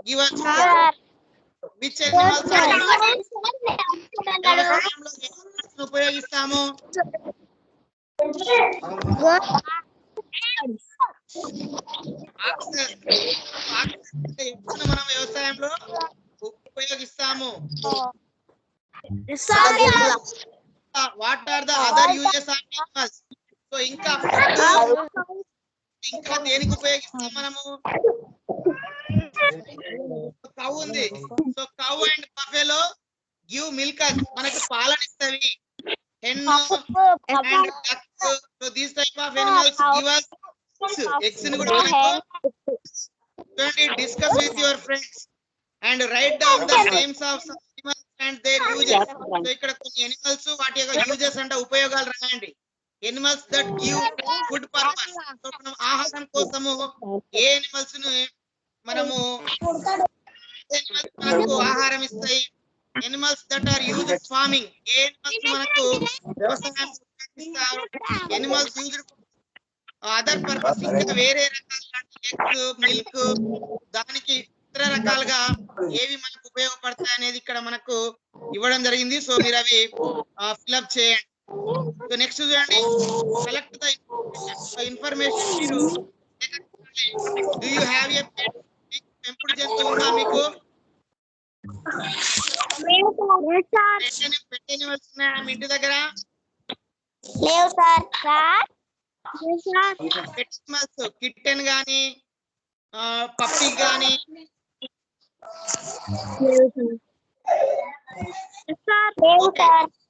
Give us food. Which animals ఉపయోగిస్తాము? మనం వ్యవసాయంలో ఉపయోగిస్తాము. What are the other uses of animals? So ఇంకా దేనికి ఉపయోగిస్తాం మనము? కౌ ఉంది. So cow and buffalo give milk. మనకి పాలనిస్తవి. hen and duck. So these type of animals give us eggs ni kuda manaku. Discuss with your friends and write down the names of some animals and their uses. So ikkada konni animals vaati yokka uses anta upayogaalu raayandi. Animals that give food purpose. So manam ఆహారం కోసము ఏ animals ను మనము మనకు ఆహారం ఇస్తాయి? animals that are used in farming. A animals మనకు వ్యవసాయం ఉపయోగిస్తారు? Animals used అదర్ పర్పస్, ఇంకా వేరే రకాల ఎగ్స్, మిల్క్, దానికి ఇతర రకాలుగా ఏవి మనకు ఉపయోగపడతాయి అనేది ఇక్కడ మనకు ఇవ్వడం జరిగింది. సో మీరు అవి ఫిల్అప్ చేయండి. సో నెక్స్ట్ చూడండి, కలెక్ట్ ద ఇన్ఫర్మేషన్. మీరు డూ యూ హ్యావ్ ఎ పెట్? పెంపుడు జంతువు ఉందా మీకు? పెట్ ఎనిమల్స్ ఉన్నాయా మీ ఇంటి దగ్గర? లేవు సార్. పెట్ ఎనిమల్స్, కిట్టెన్ గానీ పప్పి గానీ?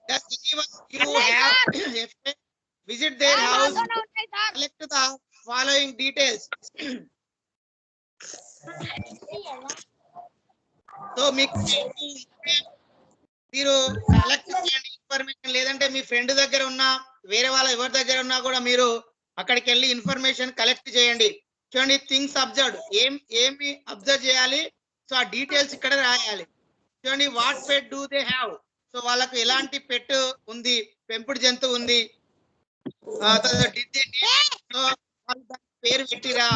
Does anyone you have a pet? Visit their house, collect the following details. So మీకు మీరు కలెక్ట్ చేయండి ఇన్ఫర్మేషన్. లేదంటే మీ ఫ్రెండ్ దగ్గర ఉన్నా, వేరే వాళ్ళ ఎవరి దగ్గర ఉన్నా కూడా మీరు అక్కడికి వెళ్ళి ఇన్ఫర్మేషన్ కలెక్ట్ చేయండి. చూడండి, థింగ్స్ అబ్జర్వ్, ఏమి అబ్జర్వ్ చేయాలి? సో ఆ డీటెయిల్స్ ఇక్కడ రాయాలి. చూడండి, what pet do they have? So వాళ్ళకు ఎలాంటి పెట్ ఉంది, పెంపుడు జంతువు ఉంది. పేరు పెట్టిరా?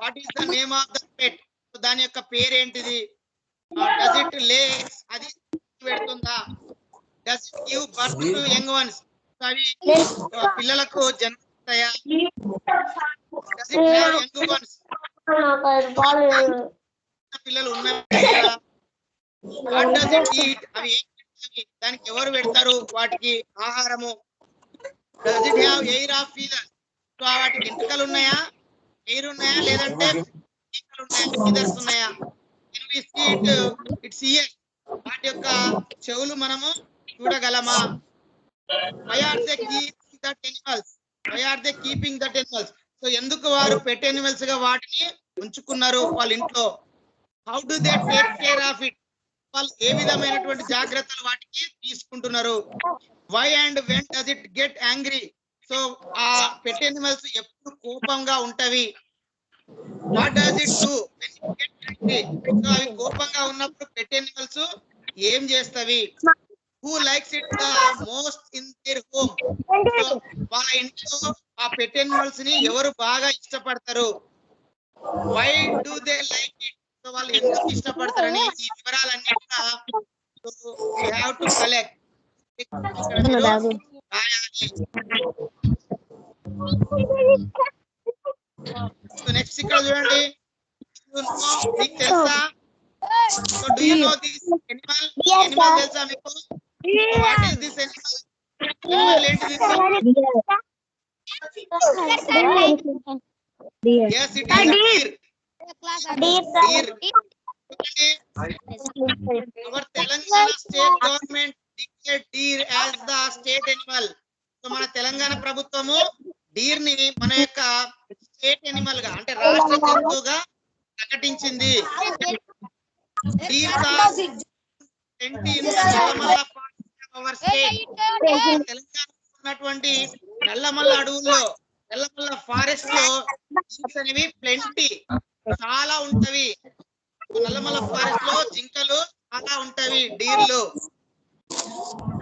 What is the name of the pet? So దాని యొక్క పేరు ఏంటిది? Does it lay? అది పెడుతుందా? Does it give birth to young ones? అవి పిల్లలకు జన్మిస్తాయా? Does it have young ones? పిల్లలు ఉన్నాయా? What does it eat? అవి దానికి ఎవరు పెడతారు వాటికి ఆహారము? Does it have air of feather? So వాటికి ఎంటుకలు ఉన్నాయా, ఎయిర్ ఉన్నాయా, లేదంటే ఫీదర్స్ ఉన్నాయా? ఇట్స్ ఇయర్స్, వాటి యొక్క చెవులు మనము చూడగలమా? Why are they keeping that animals? Why are they keeping that animals? So ఎందుకు వారు పెట్ ఎనిమల్స్ గా వాటిని ఉంచుకున్నారు వాళ్ళ ఇంట్లో? How do they take care of it? వాళ్ళు ఏ విధమైనటువంటి జాగ్రత్తలు వాటికి తీసుకుంటున్నారు? Why and when does it get angry? So ఆ పెట్ ఎనిమల్స్ ఎప్పుడు కోపంగా ఉంటవి. What does it do when it get angry? So అవి కోపంగా ఉన్నప్పుడు పెట్ ఎనిమల్స్ ఏం చేస్తవి? Who likes it the most in their home? So వాళ్ళ ఇంట్లో ఆ పెట్ ఎనిమల్స్ ని ఎవరు బాగా ఇష్టపడతారు? Why do they like it? So వాళ్ళు ఎందుకు ఇష్టపడతారని ఈ వివరాలన్నీ కూడా you have to collect. So next ఇక్కడ చూడండి, మీకు తెలుసా? So do you know this animal? Animal తెలుసా మీకు? What is this animal? Animal ఏంటిది? yes it is a deer. Our Telangana state government declared deer as the state animal. So మన తెలంగాణ ప్రభుత్వము Deere ని మన యొక్క స్టేట్ ఎనిమల్ గా, అంటే రాష్ట్ర జంతువుగా ప్రకటించింది. డీర్ తెలంగాణ ఉన్నటువంటి నల్లమల్ల అడవుల్లో, నల్లమల్ల ఫారెస్ట్ లో అనేవి ప్లెంటీ, చాలా ఉంటవి. నల్లమల్ల ఫారెస్ట్ లో జింకలు చాలా ఉంటవి, డీర్లు.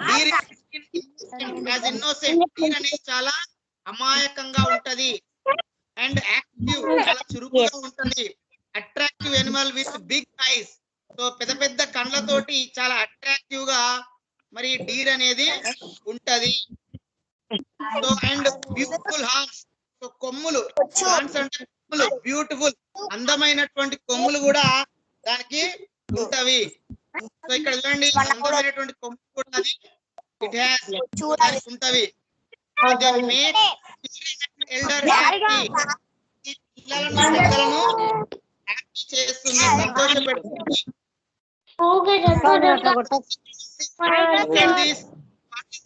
డీర్ ఇన్నోసెంట్, డీర్ అనేది చాలా అమాయకంగా ఉంటది. అండ్ యాక్టివ్, చాలా చురుకుగా ఉంటది. Attractive animal with big eyes. So పెద్ద పెద్ద కళ్ళతోటి చాలా అట్రాక్టివ్ గా మరి డీర్ అనేది ఉంటది. So and beautiful horns. So కొమ్ములు, హార్న్స్ అంటే కొమ్ములు, బ్యూటిఫుల్, అందమైనటువంటి కొమ్ములు కూడా దానికి ఉంటవి. సో ఇక్కడ చూడండి, అందమైనటువంటి కొమ్ములు కూడా అది ఇట్ హ్యాస్ ఉంటవి. ఎల్డర్ హ్యాపీ, పిల్లలను పెద్దలను హ్యాపీ చేస్తుంది, సంతోషపెడుతుంది.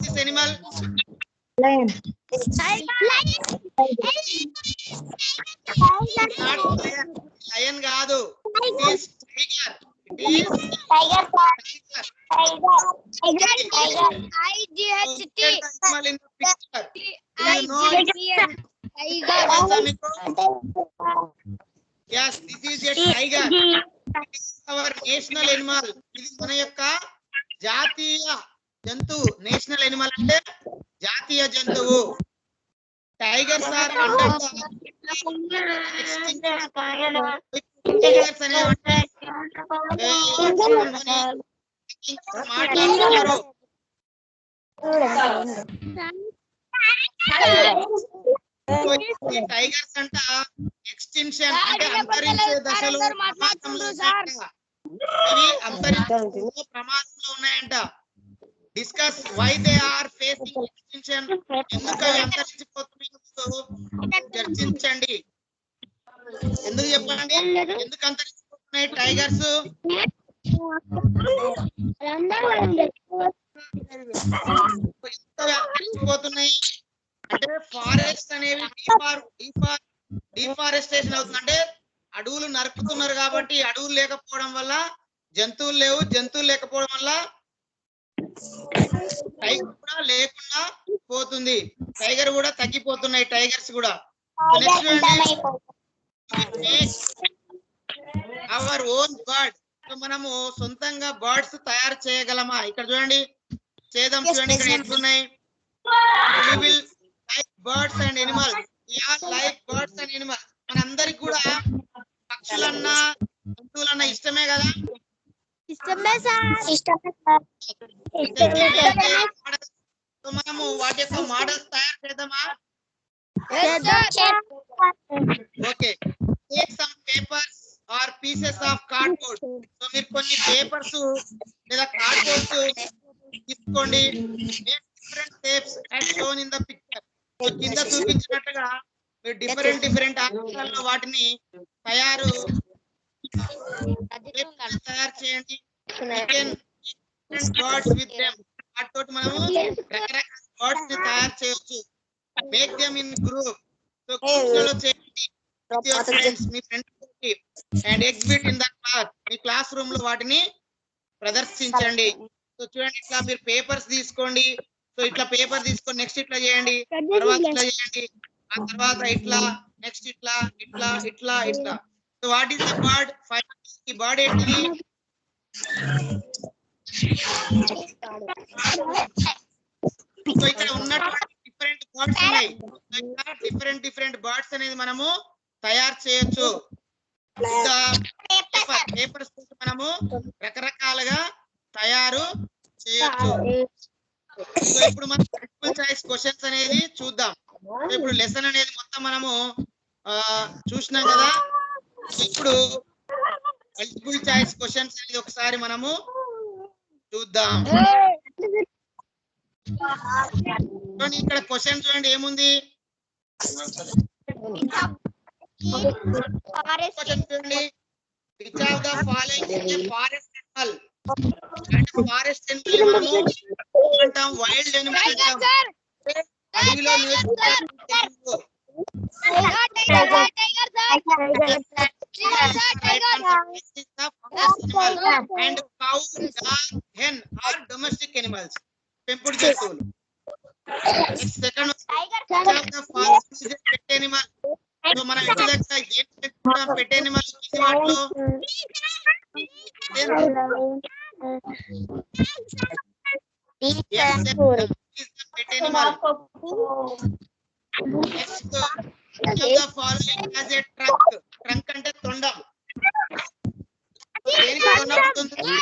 This animal? Lion. Lion కాదు, it is tiger. It is Tiger. IGHT. Animal in the picture. Do you know? Yes, this is a tiger. It is our national animal. ఇది మన యొక్క జాతీయ జంతువు. National Animal అంటే జాతీయ జంతువు. Tigers are under the extinction. Tigers అనేవంటే మాట్లాడుతున్నారు. టైగర్స్ అంట ఎక్స్టెన్షన్ అంటే అంతరించే దశలో ప్రమాదంలో ఉన్నాయంట. ఇవి అంతరించే ప్రమాదంలో ఉన్నాయంట. Discuss why they are facing extension. ఎందుకు అవి అంతరించిపోతున్నాయో చర్చించండి. ఎందుకు చెప్పండి, ఎందుకు అంతరించిపోతున్నాయి టైగర్స్? అంతరించిపోతున్నాయి అంటే ఫారెస్ట్ అనేవి డిఫారెస్టేషన్ అవుతుంది. అంటే అడవులు నరుకుతున్నారు కాబట్టి అడవులు లేకపోవడం వల్ల జంతువులు లేవు, జంతువులు లేకపోవడం వల్ల టైగర్ కూడా లేకుండా పోతుంది. టైగర్ కూడా తగ్గిపోతున్నాయి, టైగర్స్ కూడా. నెక్స్ట్ చూడండి, అవర్ ఓన్ బర్డ్. మనము సొంతంగా బర్డ్స్ తయారు చేయగలమా? ఇక్కడ చూడండి, చేద్దాం. చూడండి ఇక్కడ ఎట్లున్నాయి. We will like birds and animals. We all like birds and animals. మనందరికి కూడా పక్షులన్నా జంతువులన్నా ఇష్టమే కదా? సో మనము వాటి యొక్క మోడల్స్ తయారు చేద్దామా? Okay. Take some papers or pieces of cardboard. So మీరు కొన్ని పేపర్స్ లేదా కార్డ్బోర్డ్స్ తీసుకోండి. Different shapes as shown in the picture. So కింద చూపించినట్టుగా మీరు డిఫరెంట్ ఆకారాల్లో వాటిని తయారు చేయండి. Birds with them. వాటితోటి మనము రకరకాల బర్డ్స్ ని తయారు చేయొచ్చు. Make them in group. So groups లో చేయండి విత్ యువర్ ఫ్రెండ్స్, మీ ఫ్రెండ్స్ తోటి. And exhibit in the class. మీ క్లాస్ రూమ్ లో వాటిని ప్రదర్శించండి. సో చూడండి, ఇట్లా మీరు పేపర్స్ తీసుకోండి. సో ఇట్లా పేపర్ తీసుకొని నెక్స్ట్ ఇట్లా చేయండి, తర్వాత ఇట్లా చేయండి, ఆ తర్వాత ఇట్లా, నెక్స్ట్ ఇట్లా ఇట్లా ఇట్లా ఇట్లా. So what is the bird? ఈ బర్డ్ ఏంటిది? సో ఇక్కడ ఉన్నటువంటి డిఫరెంట్ బర్డ్స్ ఉన్నాయి. డిఫరెంట్ బర్డ్స్ అనేది మనము తయారు చేయొచ్చు. పేపర్స్ మనము రకరకాలుగా తయారు చేయొచ్చు. సో ఇప్పుడు మనం మల్టిపుల్ చాయిస్ క్వశ్చన్స్ అనేది చూద్దాం. ఇప్పుడు లెసన్ అనేది మొత్తం మనము చూసినాం కదా. ఇప్పుడు మల్టిపుల్ చాయిస్ క్వశ్చన్స్ అనేది ఒకసారి మనము చూద్దాం. ఇక్కడ క్వశ్చన్ చూడండి ఏముంది. చూడండి, which of the following forest animal. అంటే ఫారెస్ట్ ఎనిమల్ మనము అంటాం, వైల్డ్ ఎనిమల్ అంటాం. అడవిలో and cow, dog, hen are domestic animals, పెంపుడు జంతువులు. Second pet animal. సో మనం ఇంటి దగ్గర పెట్ ఎనిమల్ వాటిలో pet animal. Next, which of the following has a trunk? Trunk ante tondam. దేనికి తొండం ఉంటుంది?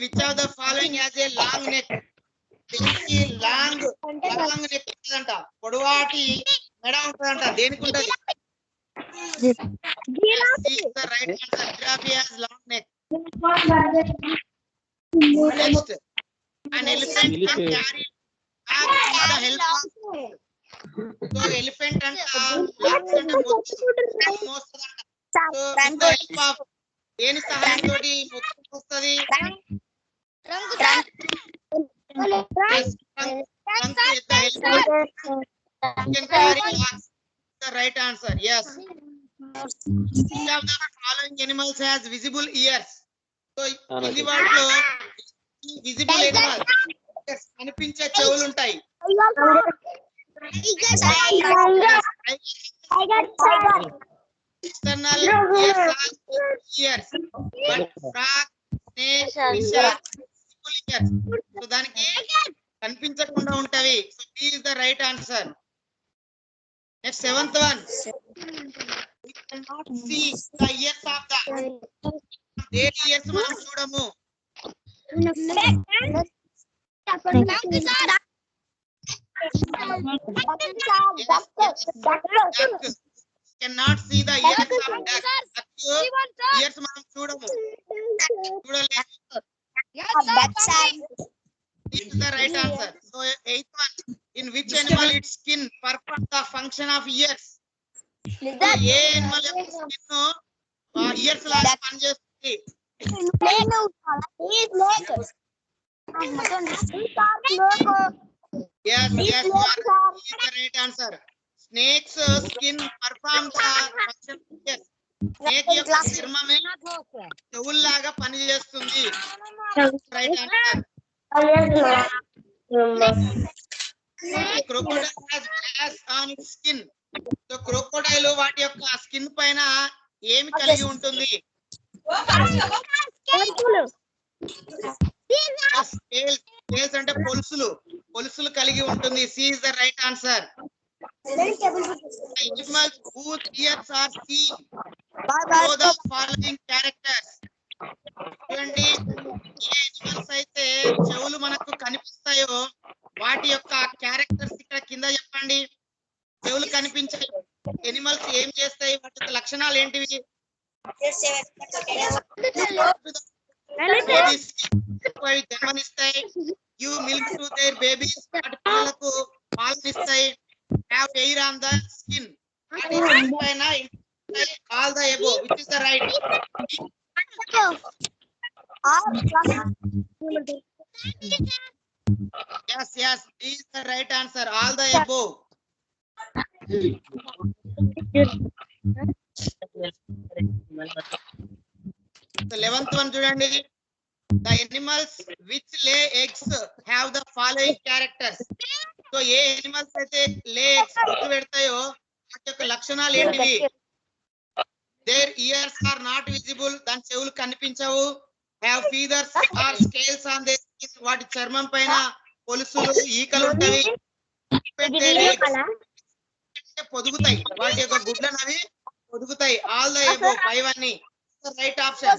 Which of the following has a long neck? దీనికి లాంగ్ నెక్ ఉంటుందంట, పొడవాటి మెడ ఉంటుందంట. దేనికి ఉంటుంది? The right answer. Giraffe has long neck. Next, an elephant can carry bags with the help of. So elephant and మోస్తుందంట. So with the help of దేని సహాయంతో మోస్తుంది? The right answer. Yes. Which of the following animals has visible ears? So in the word lo visible animal కనిపించే చెవులు ఉంటాయి. external ears are ears, but frog, snake, fish are visible ears. So దానికి కనిపించకుండా ఉంటవి. So B is the right answer. Next, seventh one. We cannot see the ears of the దేని ears మనం చూడము. Cannot see the ears of duck. Ears మనం చూడము. చూడలేము. This is the right answer. So eighth one. In which animal its skin performs the function of ears? So A animal యొక్క skin ears లాగా పనిచేస్తుంది? Yes, yes, you are. Is the right answer. Snake's skin performs the function of ears. Snake యొక్క చర్మమే చెవుల్లాగా పనిచేస్తుంది. Right answer. Crocodile has glass on its skin. So crocodile వాటి యొక్క skin పైన ఏమి కలిగి ఉంటుంది? Scales అంటే పొలుసులు కలిగి ఉంటుంది. C is the right answer. Animals whose ears are seen show the following characters. చూడండి, ఏ animals అయితే చెవులు మనకు కనిపిస్తాయో వాటి యొక్క క్యారెక్టర్స్ ఇక్కడ కింద చెప్పండి. చెవులు కనిపించే ఎనిమల్స్ ఏం చేస్తాయి? వాటి యొక్క లక్షణాలు ఏంటివి? జన్మనిస్తాయి. Give milk to their babies. వాటి పిల్లలకు పాలనిస్తాయి. Have hair on the skin. వాటి స్కిన్ పైన all the above. Which is the right? Yes, yes, is the right answer. All the above. The 11th one చూడండి. The animals which lay eggs have the following characters. So A animals అయితే lay eggs గుడ్లు పెడతాయో వాటి యొక్క లక్షణాలు ఏంటివి? Their ears are not visible. దాని చెవులు కనిపించవు. Have feathers or scales on their skin. వాటి చర్మం పైన పొలుసులు ఈకలు ఉంటవి. పొదుగుతాయి. వాటి యొక్క గుడ్లను అవి పొదుగుతాయి. All the above. 5 అన్ని right option.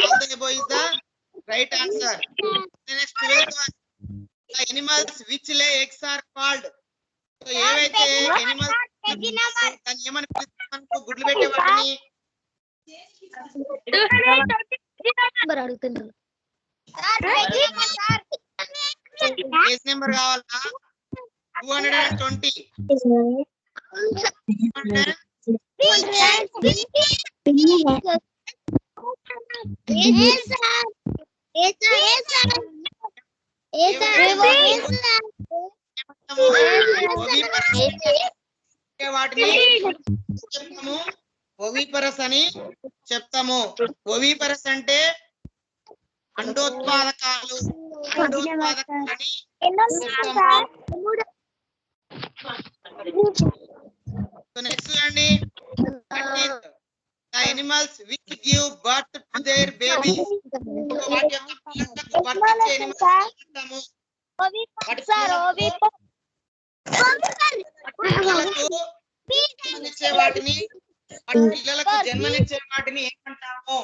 All the above is the right answer. The next 12th one. The animals which lay eggs are called. So ఏవైతే animals దాన్ని ఏమని పిలుస్తాం? గుడ్లు పెట్టే వాటిని కేస్ నెంబర్ కావాలా? 220. వాటిని చెప్తాము ఓవిపరస్ అని చెప్తాము. ఓవిపరస్ అంటే అండోత్పాదకాలు అని చెప్తాము. నెక్స్ట్ చూడండి. The animals which give birth to their babies. వాటి యొక్క పిల్లలకు birth ఇచ్చే animals చెప్తాము. జన్మనిచ్చే వాటిని పిల్లలకు జన్మనిచ్చే వాటిని ఏమంటాము?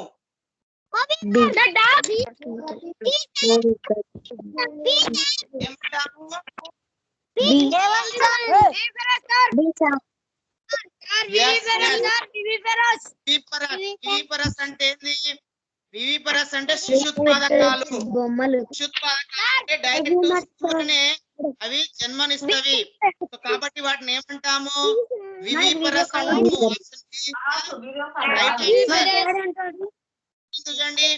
వివిపరస్ అంటే ఏంది? వివిపరస్ అంటే శిశుత్పాదకాలు. శిశుత్పాదకాలు అంటే డైరెక్ట్ అవి జన్మనిస్తవి. కాబట్టి వాటిని ఏమంటాము? వివిపరస్ అంటాము. చూడండి,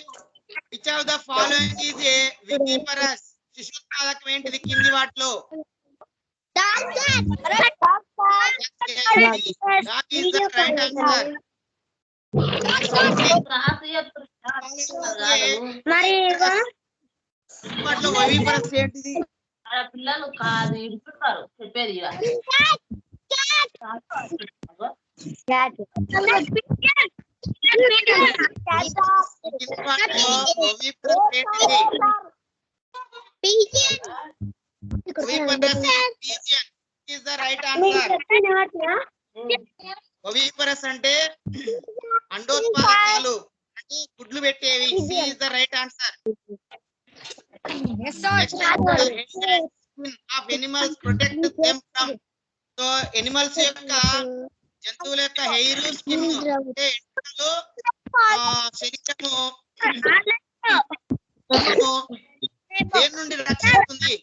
which of the following is a viviparous? శిశుత్పాదకం ఏంటిది కింది వాటిలో? వాటిలో వివిపరస్ ఏంటిది? పిల్లలు కాదు ఇడుకుంటారు చెప్పేది ఇక. ఓవిపరస్ అంటే అండోత్పాదకాలు అంటే గుడ్లు పెట్టేవి. C is the right answer. Of animals protect them from. So animals యొక్క జంతువుల యొక్క హెయిర్, స్కిన్ అంటే ఎంట్రుకలు, శరీరము దేని నుండి రక్షిస్తుంది?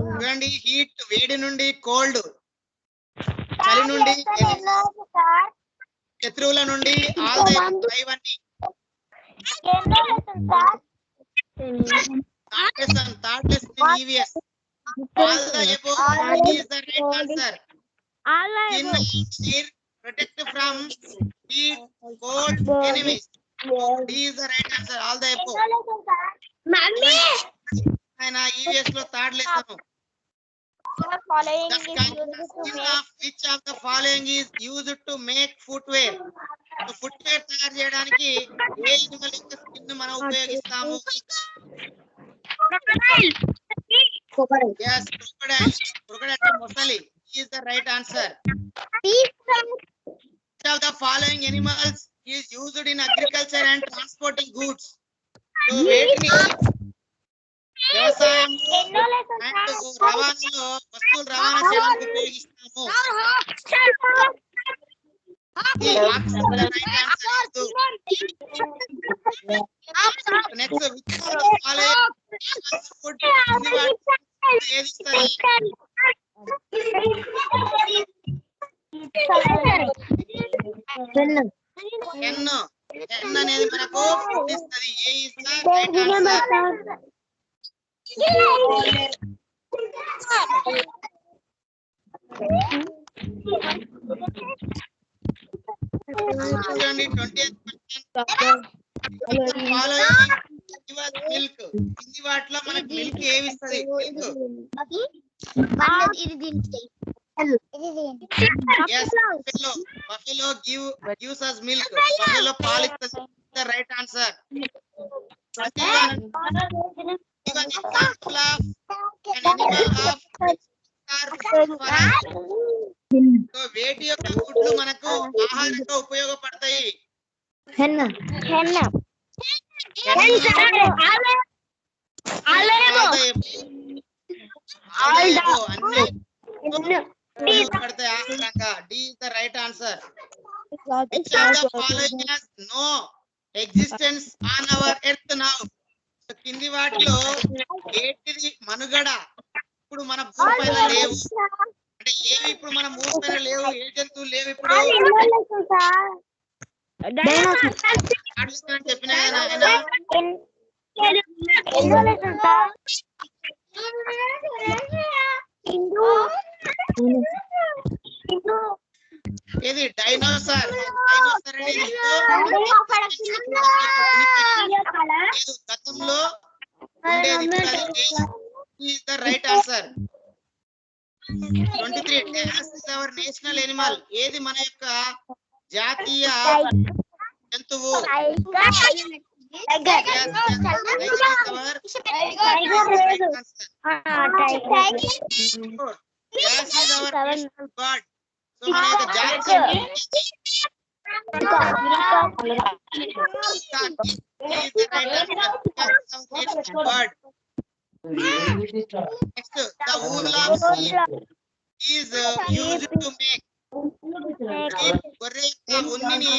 చూడండి, హీట్ వేడి నుండి, కోల్డ్ చలి నుండి, శత్రువుల నుండి, ఆల్ ఇవన్నీ. Third lesson EVS. All the above is the right answer. Skin is protect from heat, cold, enemies. D is the right answer. All the above. And EVS లో third lesson. Which of the following is used to make footwear? Footwear తయారు చేయడానికి ఏ Animal యొక్క skin మనం ఉపయోగిస్తాము? Yes, crocodile. Crocodile అంటే మొసలి. Is the right answer. Which of the following animals is used in agriculture and transporting goods? So వేటిని వ్యవసాయం and రవాణాలో వస్తువులు రవాణా చేయడానికి ఉపయోగిస్తాము? The ox is the right answer. Next, which of the following food ఏది ఇస్తుంది? N అనేది మనకు ఇస్తుంది. A is the right answer. చూడండి 20th question. మిల్క్. కింది వాటిలో మనకు మిల్క్ ఏమి ఇస్తుంది? Buffalo gives us milk. Buffalo పాలు ఇస్తుంది. The right answer. Even example of an animal of so వేటి యొక్క గుడ్లు మనకు ఆహారంగా ఉపయోగపడతాయి? ఉపయోగపడతాయి ఆహారంగా. D is the right answer. Which of the following has no existence on our earth now? కింది వాటిలో ఏటిది మనుగడ ఇప్పుడు మన భూమిపైన లేవు? అంటే ఏవి ఇప్పుడు మన భూమిపైన లేవు? ఏ జంతువులు లేవు ఇప్పుడు? చెప్పిన ఏది? డైనోసార్. డైనోసార్ అనేది గతంలో ఉండేది. is the right answer. 23. Deer is our national animal. ఏది మన యొక్క జాతీయ జంతువు? సో మన యొక్క జాతీయ bird. Next, the wool of sheep is used to make. గొర్రె యొక్క ఉన్నిని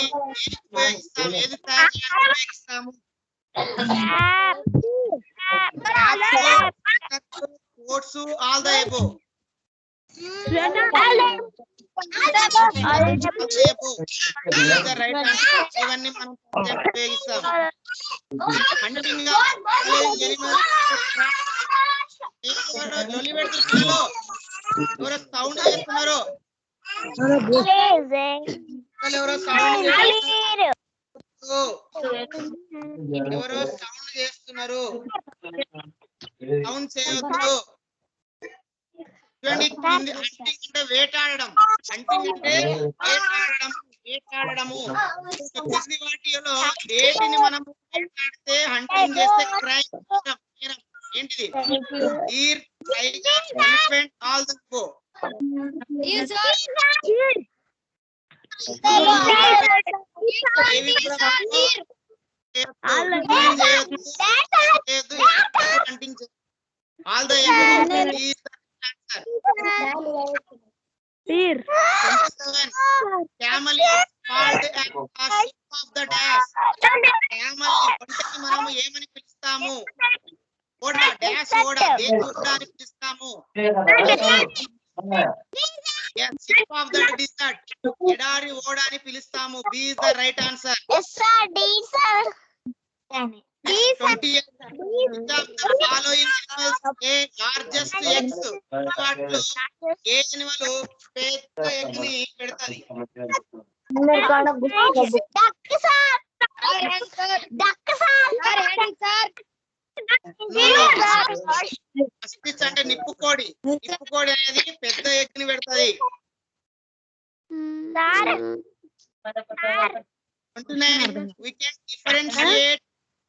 ఉపయోగిస్తాము. ఏది తయారు చేయడానికి ఉపయోగిస్తాము? Oats, all the above. Right answer. ఇవన్నీ మనం ఉపయోగిస్తాము. హంటింగ్ ఎవరో సౌండ్ చేస్తున్నారు? ఎవరో సౌండ్ చేయొద్దు. ఎవరో సౌండ్ చేస్తున్నారు, సౌండ్ చేయొద్దు. చూడండి, హంటింగ్ అంటే వేటాడడం, హంటింగ్ అంటే వేటాడడము. కింది వాటిలో వేటిని మనం వేటాడితే హంటింగ్ చేస్తే క్రైమ్, ఏంటిది? Deer, tiger, elephant, all the go. All the camel is called as a sheep of the dash. camel ఒంటెని మనము ఏమని పిలుస్తాము? ఓడ, డాష్ ఓడ, దేని ఓడ అని పిలుస్తాము? yes, sheep of the desert, ఎడారి ఓడ అని పిలుస్తాము. B is the right answer. Yes sir, D sir. 20 which of the following animals lay largest eggs? వాటిలో ఏ ఎనిమల్ పెద్ద ఎగ్ ని పెడతది? Duck sir. Duck sir. Ostrich అంటే నిప్పుకోడి. నిప్పుకోడి అనేది పెద్ద ఎగ్ ని పెడతది. 29 we can differentiate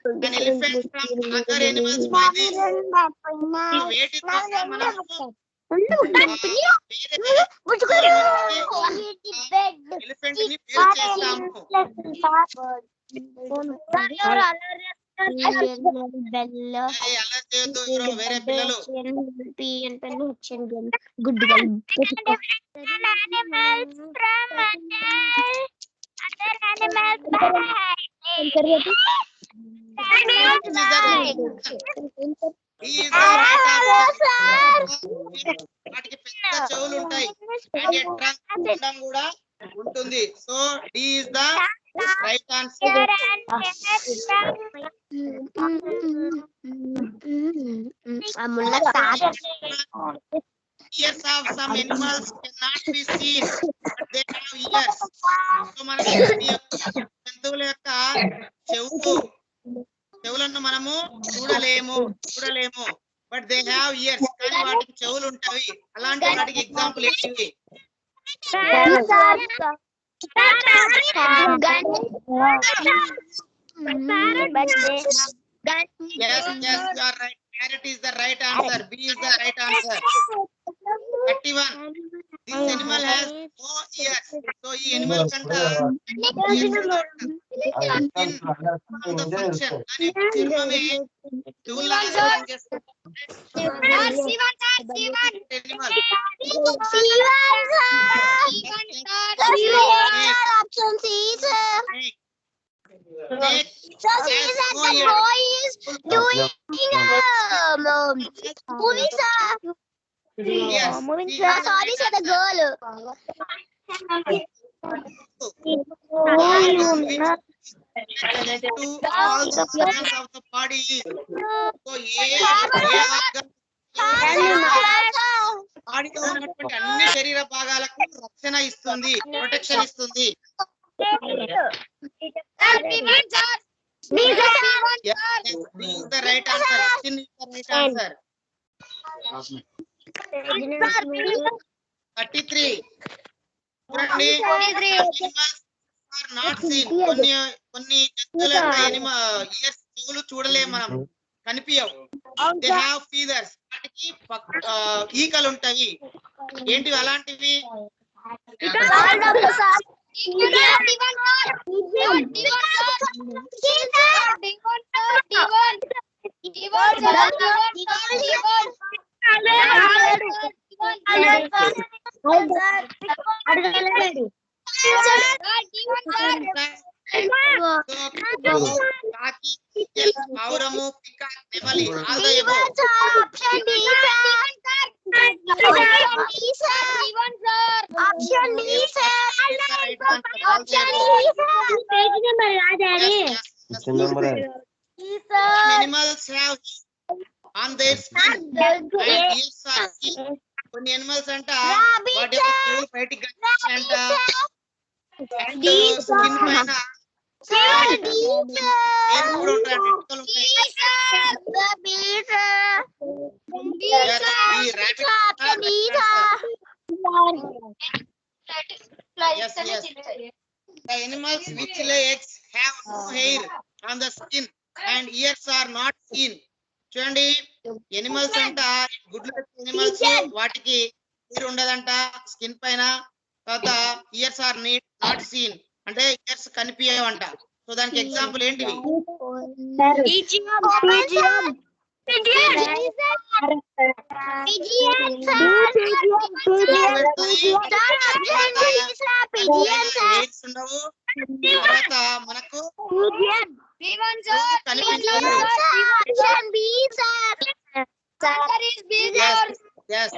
an elephant from other animals by this. వేటి ద్వారా మనము ఎలిఫెంట్ ని వేరు చేస్తాము. అల్లరి చేయొద్దు ఎవరో వేరే పిల్లలు. వాటికి పెద్ద చెవులు ఉంటాయి, అండ్ ట్రంక్ ఉండడం కూడా ఉంటుంది. So d is the right answer. Ears of some animals cannot be seen, but they have ears. So మనకి ఈ జంతువుల యొక్క చెవులను మనము చూడలేము, బట్ దే హ్యావ్ ఇయర్స్, కానీ వాటికి చెవులు ఉంటాయి. అలాంటి వాటికి ఎగ్జాంపుల్ ఏంటి? Yes, you are right. Parrot is the right answer. B is the right answer. 31. This animal has 4 ears. So ఈ animal కంట the function అని చిన్నమే చెవులాగా పని చేస్తుంది. Sorry sir, the girl. To all the organs of the body. So బాడీలో ఉన్నటువంటి అన్ని శరీర భాగాలకు రక్షణ ఇస్తుంది, ప్రొటెక్షన్ ఇస్తుంది. Yes, B is the right answer. Chin is the right answer. 33. చూడండి, animals are not seen. కొన్ని జంతువుల యొక్క ఇయర్స్, చెవులు చూడలేము, మనం కనిపించవు. దే హ్యావ్ ఫీదర్స్, వాటికి ఈకలు ఉంటాయి. ఏంటివి అలాంటివి? పావురము, పికాక్, నెమలి, all the above. Animals have on their skin and ears are seen. కొన్ని animals అంట వాటి యొక్క చెవులు బయటికి కనిపిస్తాయంట, అండ్ స్కిన్ పైన Sir, D, ఏం కూడా ఉంటాయండి, ఎలుకలు ఉంటాయి. Yes, ఈ rabbit Yes, yes. The animals which lay eggs have no hair on the skin and ears are not seen. చూడండి, ఎనిమల్స్ అంట, గుడ్లు ఎనిమల్స్, వాటికి హెయిర్ ఉండదంట స్కిన్ పైన. తర్వాత ఇయర్స్ ఆర్ నాట్ సీన్, అంటే ఇయర్స్ కనిపించవంట. సో దానికి ఎగ్జాంపుల్ ఏంటివి? హెయిర్స్ ఉండవు, తర్వాత మనకు కనిపించదు. Yes,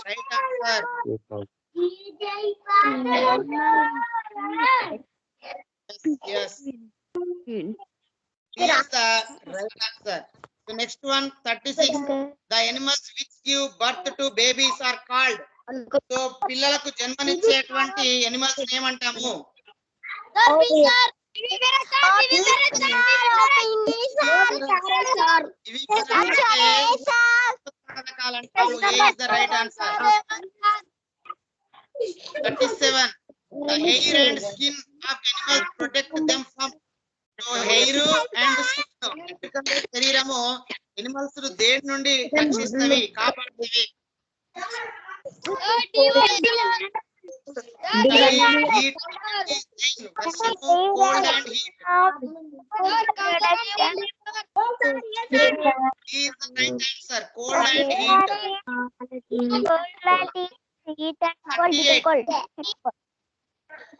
right answer. Yes, this is the right answer. So next one, 36. The animals which give birth to babies are called. So పిల్లలకు జన్మనిచ్చేటువంటి ఎనిమల్స్ ఏమంటాము? ఇవి the right answer. 37. The hair and skin of animals protect them from. So hair and skin, శరీరము animals దేని నుండి రక్షిస్తవి, కాపాడుతవి? Heat, cold and heat. Is the right answer. Cold and heat. 38.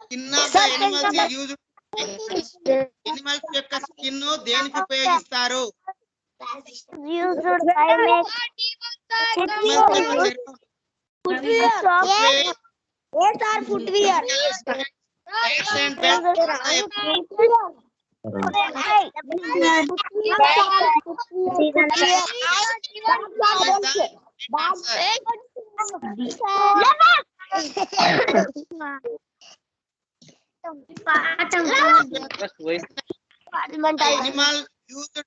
Skin of the animals is used. Animals యొక్క skin దేనికి ఉపయోగిస్తారు? Footwear. Bags and belts. Animal used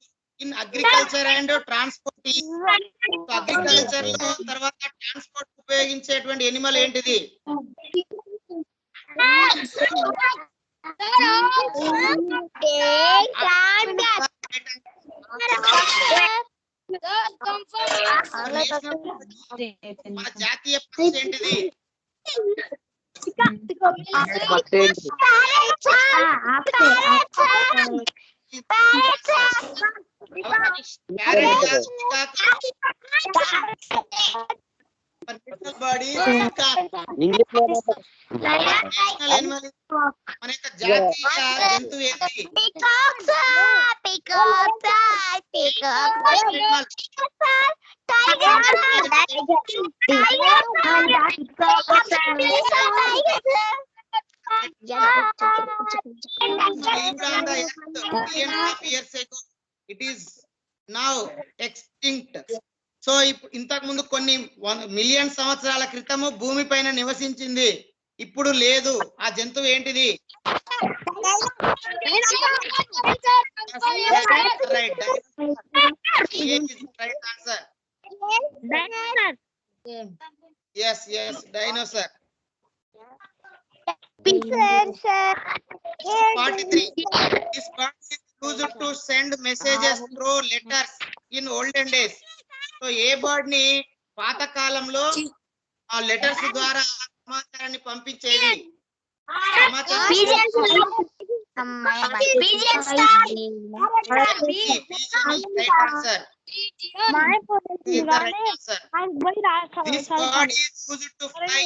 in agriculture and transport. Agriculture లో తర్వాత transport ఉపయోగించేటువంటి Animal ఏంటిది? మన జాతీయ పక్షి ఏంటిది? బాడీ మన యొక్క జాతీయ జంతువు ఏంటి? It is now extinct. So ఇంతకు ముందు కొన్ని మిలియన్ సంవత్సరాల క్రితము భూమి పైన నివసించింది, ఇప్పుడు లేదు. ఆ జంతువు ఏంటిది? Right answer. Yes, dinosaur. 43. This bird is used to send messages through letters in olden days. So A bird ని పాత కాలంలో ఆ లెటర్స్ ద్వారా సమాచారాన్ని పంపించేది? This bird is used to fly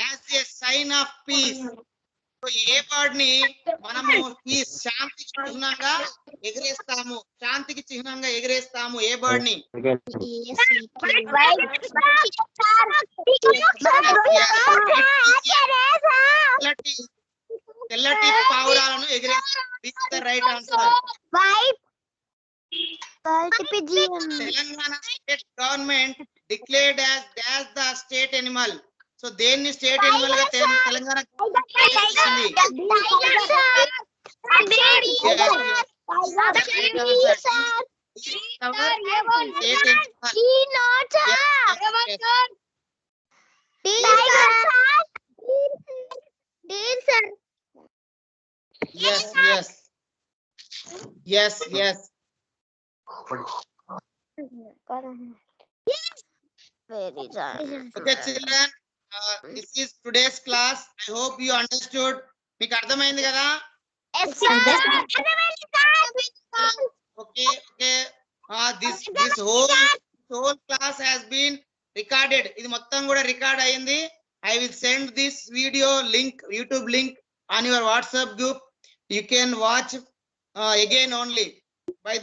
as a sign of peace. So A bird ని మనము ఈ శాంతికి చిహ్నంగా ఎగరేస్తాము, శాంతికి చిహ్నంగా ఎగరేస్తాము ఏ బర్డ్ ని? తెల్లటి పావురాలను ఎగరేస్తాం. Right answer. Telangana state government declared as the state animal. So దేన్ని స్టేట్ ఎనిమల్ గా తెలంగాణ చేసింది? Yes. Okay, children. This is today's class. I hope you understood. మీకు అర్థమైంది కదా? Okay. This whole class has been recorded. ఇది మొత్తం కూడా రికార్డ్ అయ్యింది. I will send this video link, YouTube link on your WhatsApp group. You can watch again only by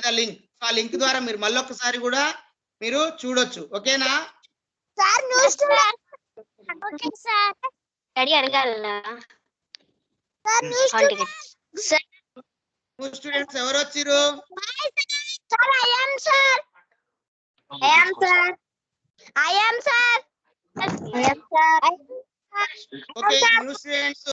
the link. ఆ link ద్వారా మీరు మళ్ళీ ఒక్కసారి కూడా మీరు చూడొచ్చు. ఓకేనా? స్టూడెంట్స్ ఎవరు వచ్చిరు? Okay, new students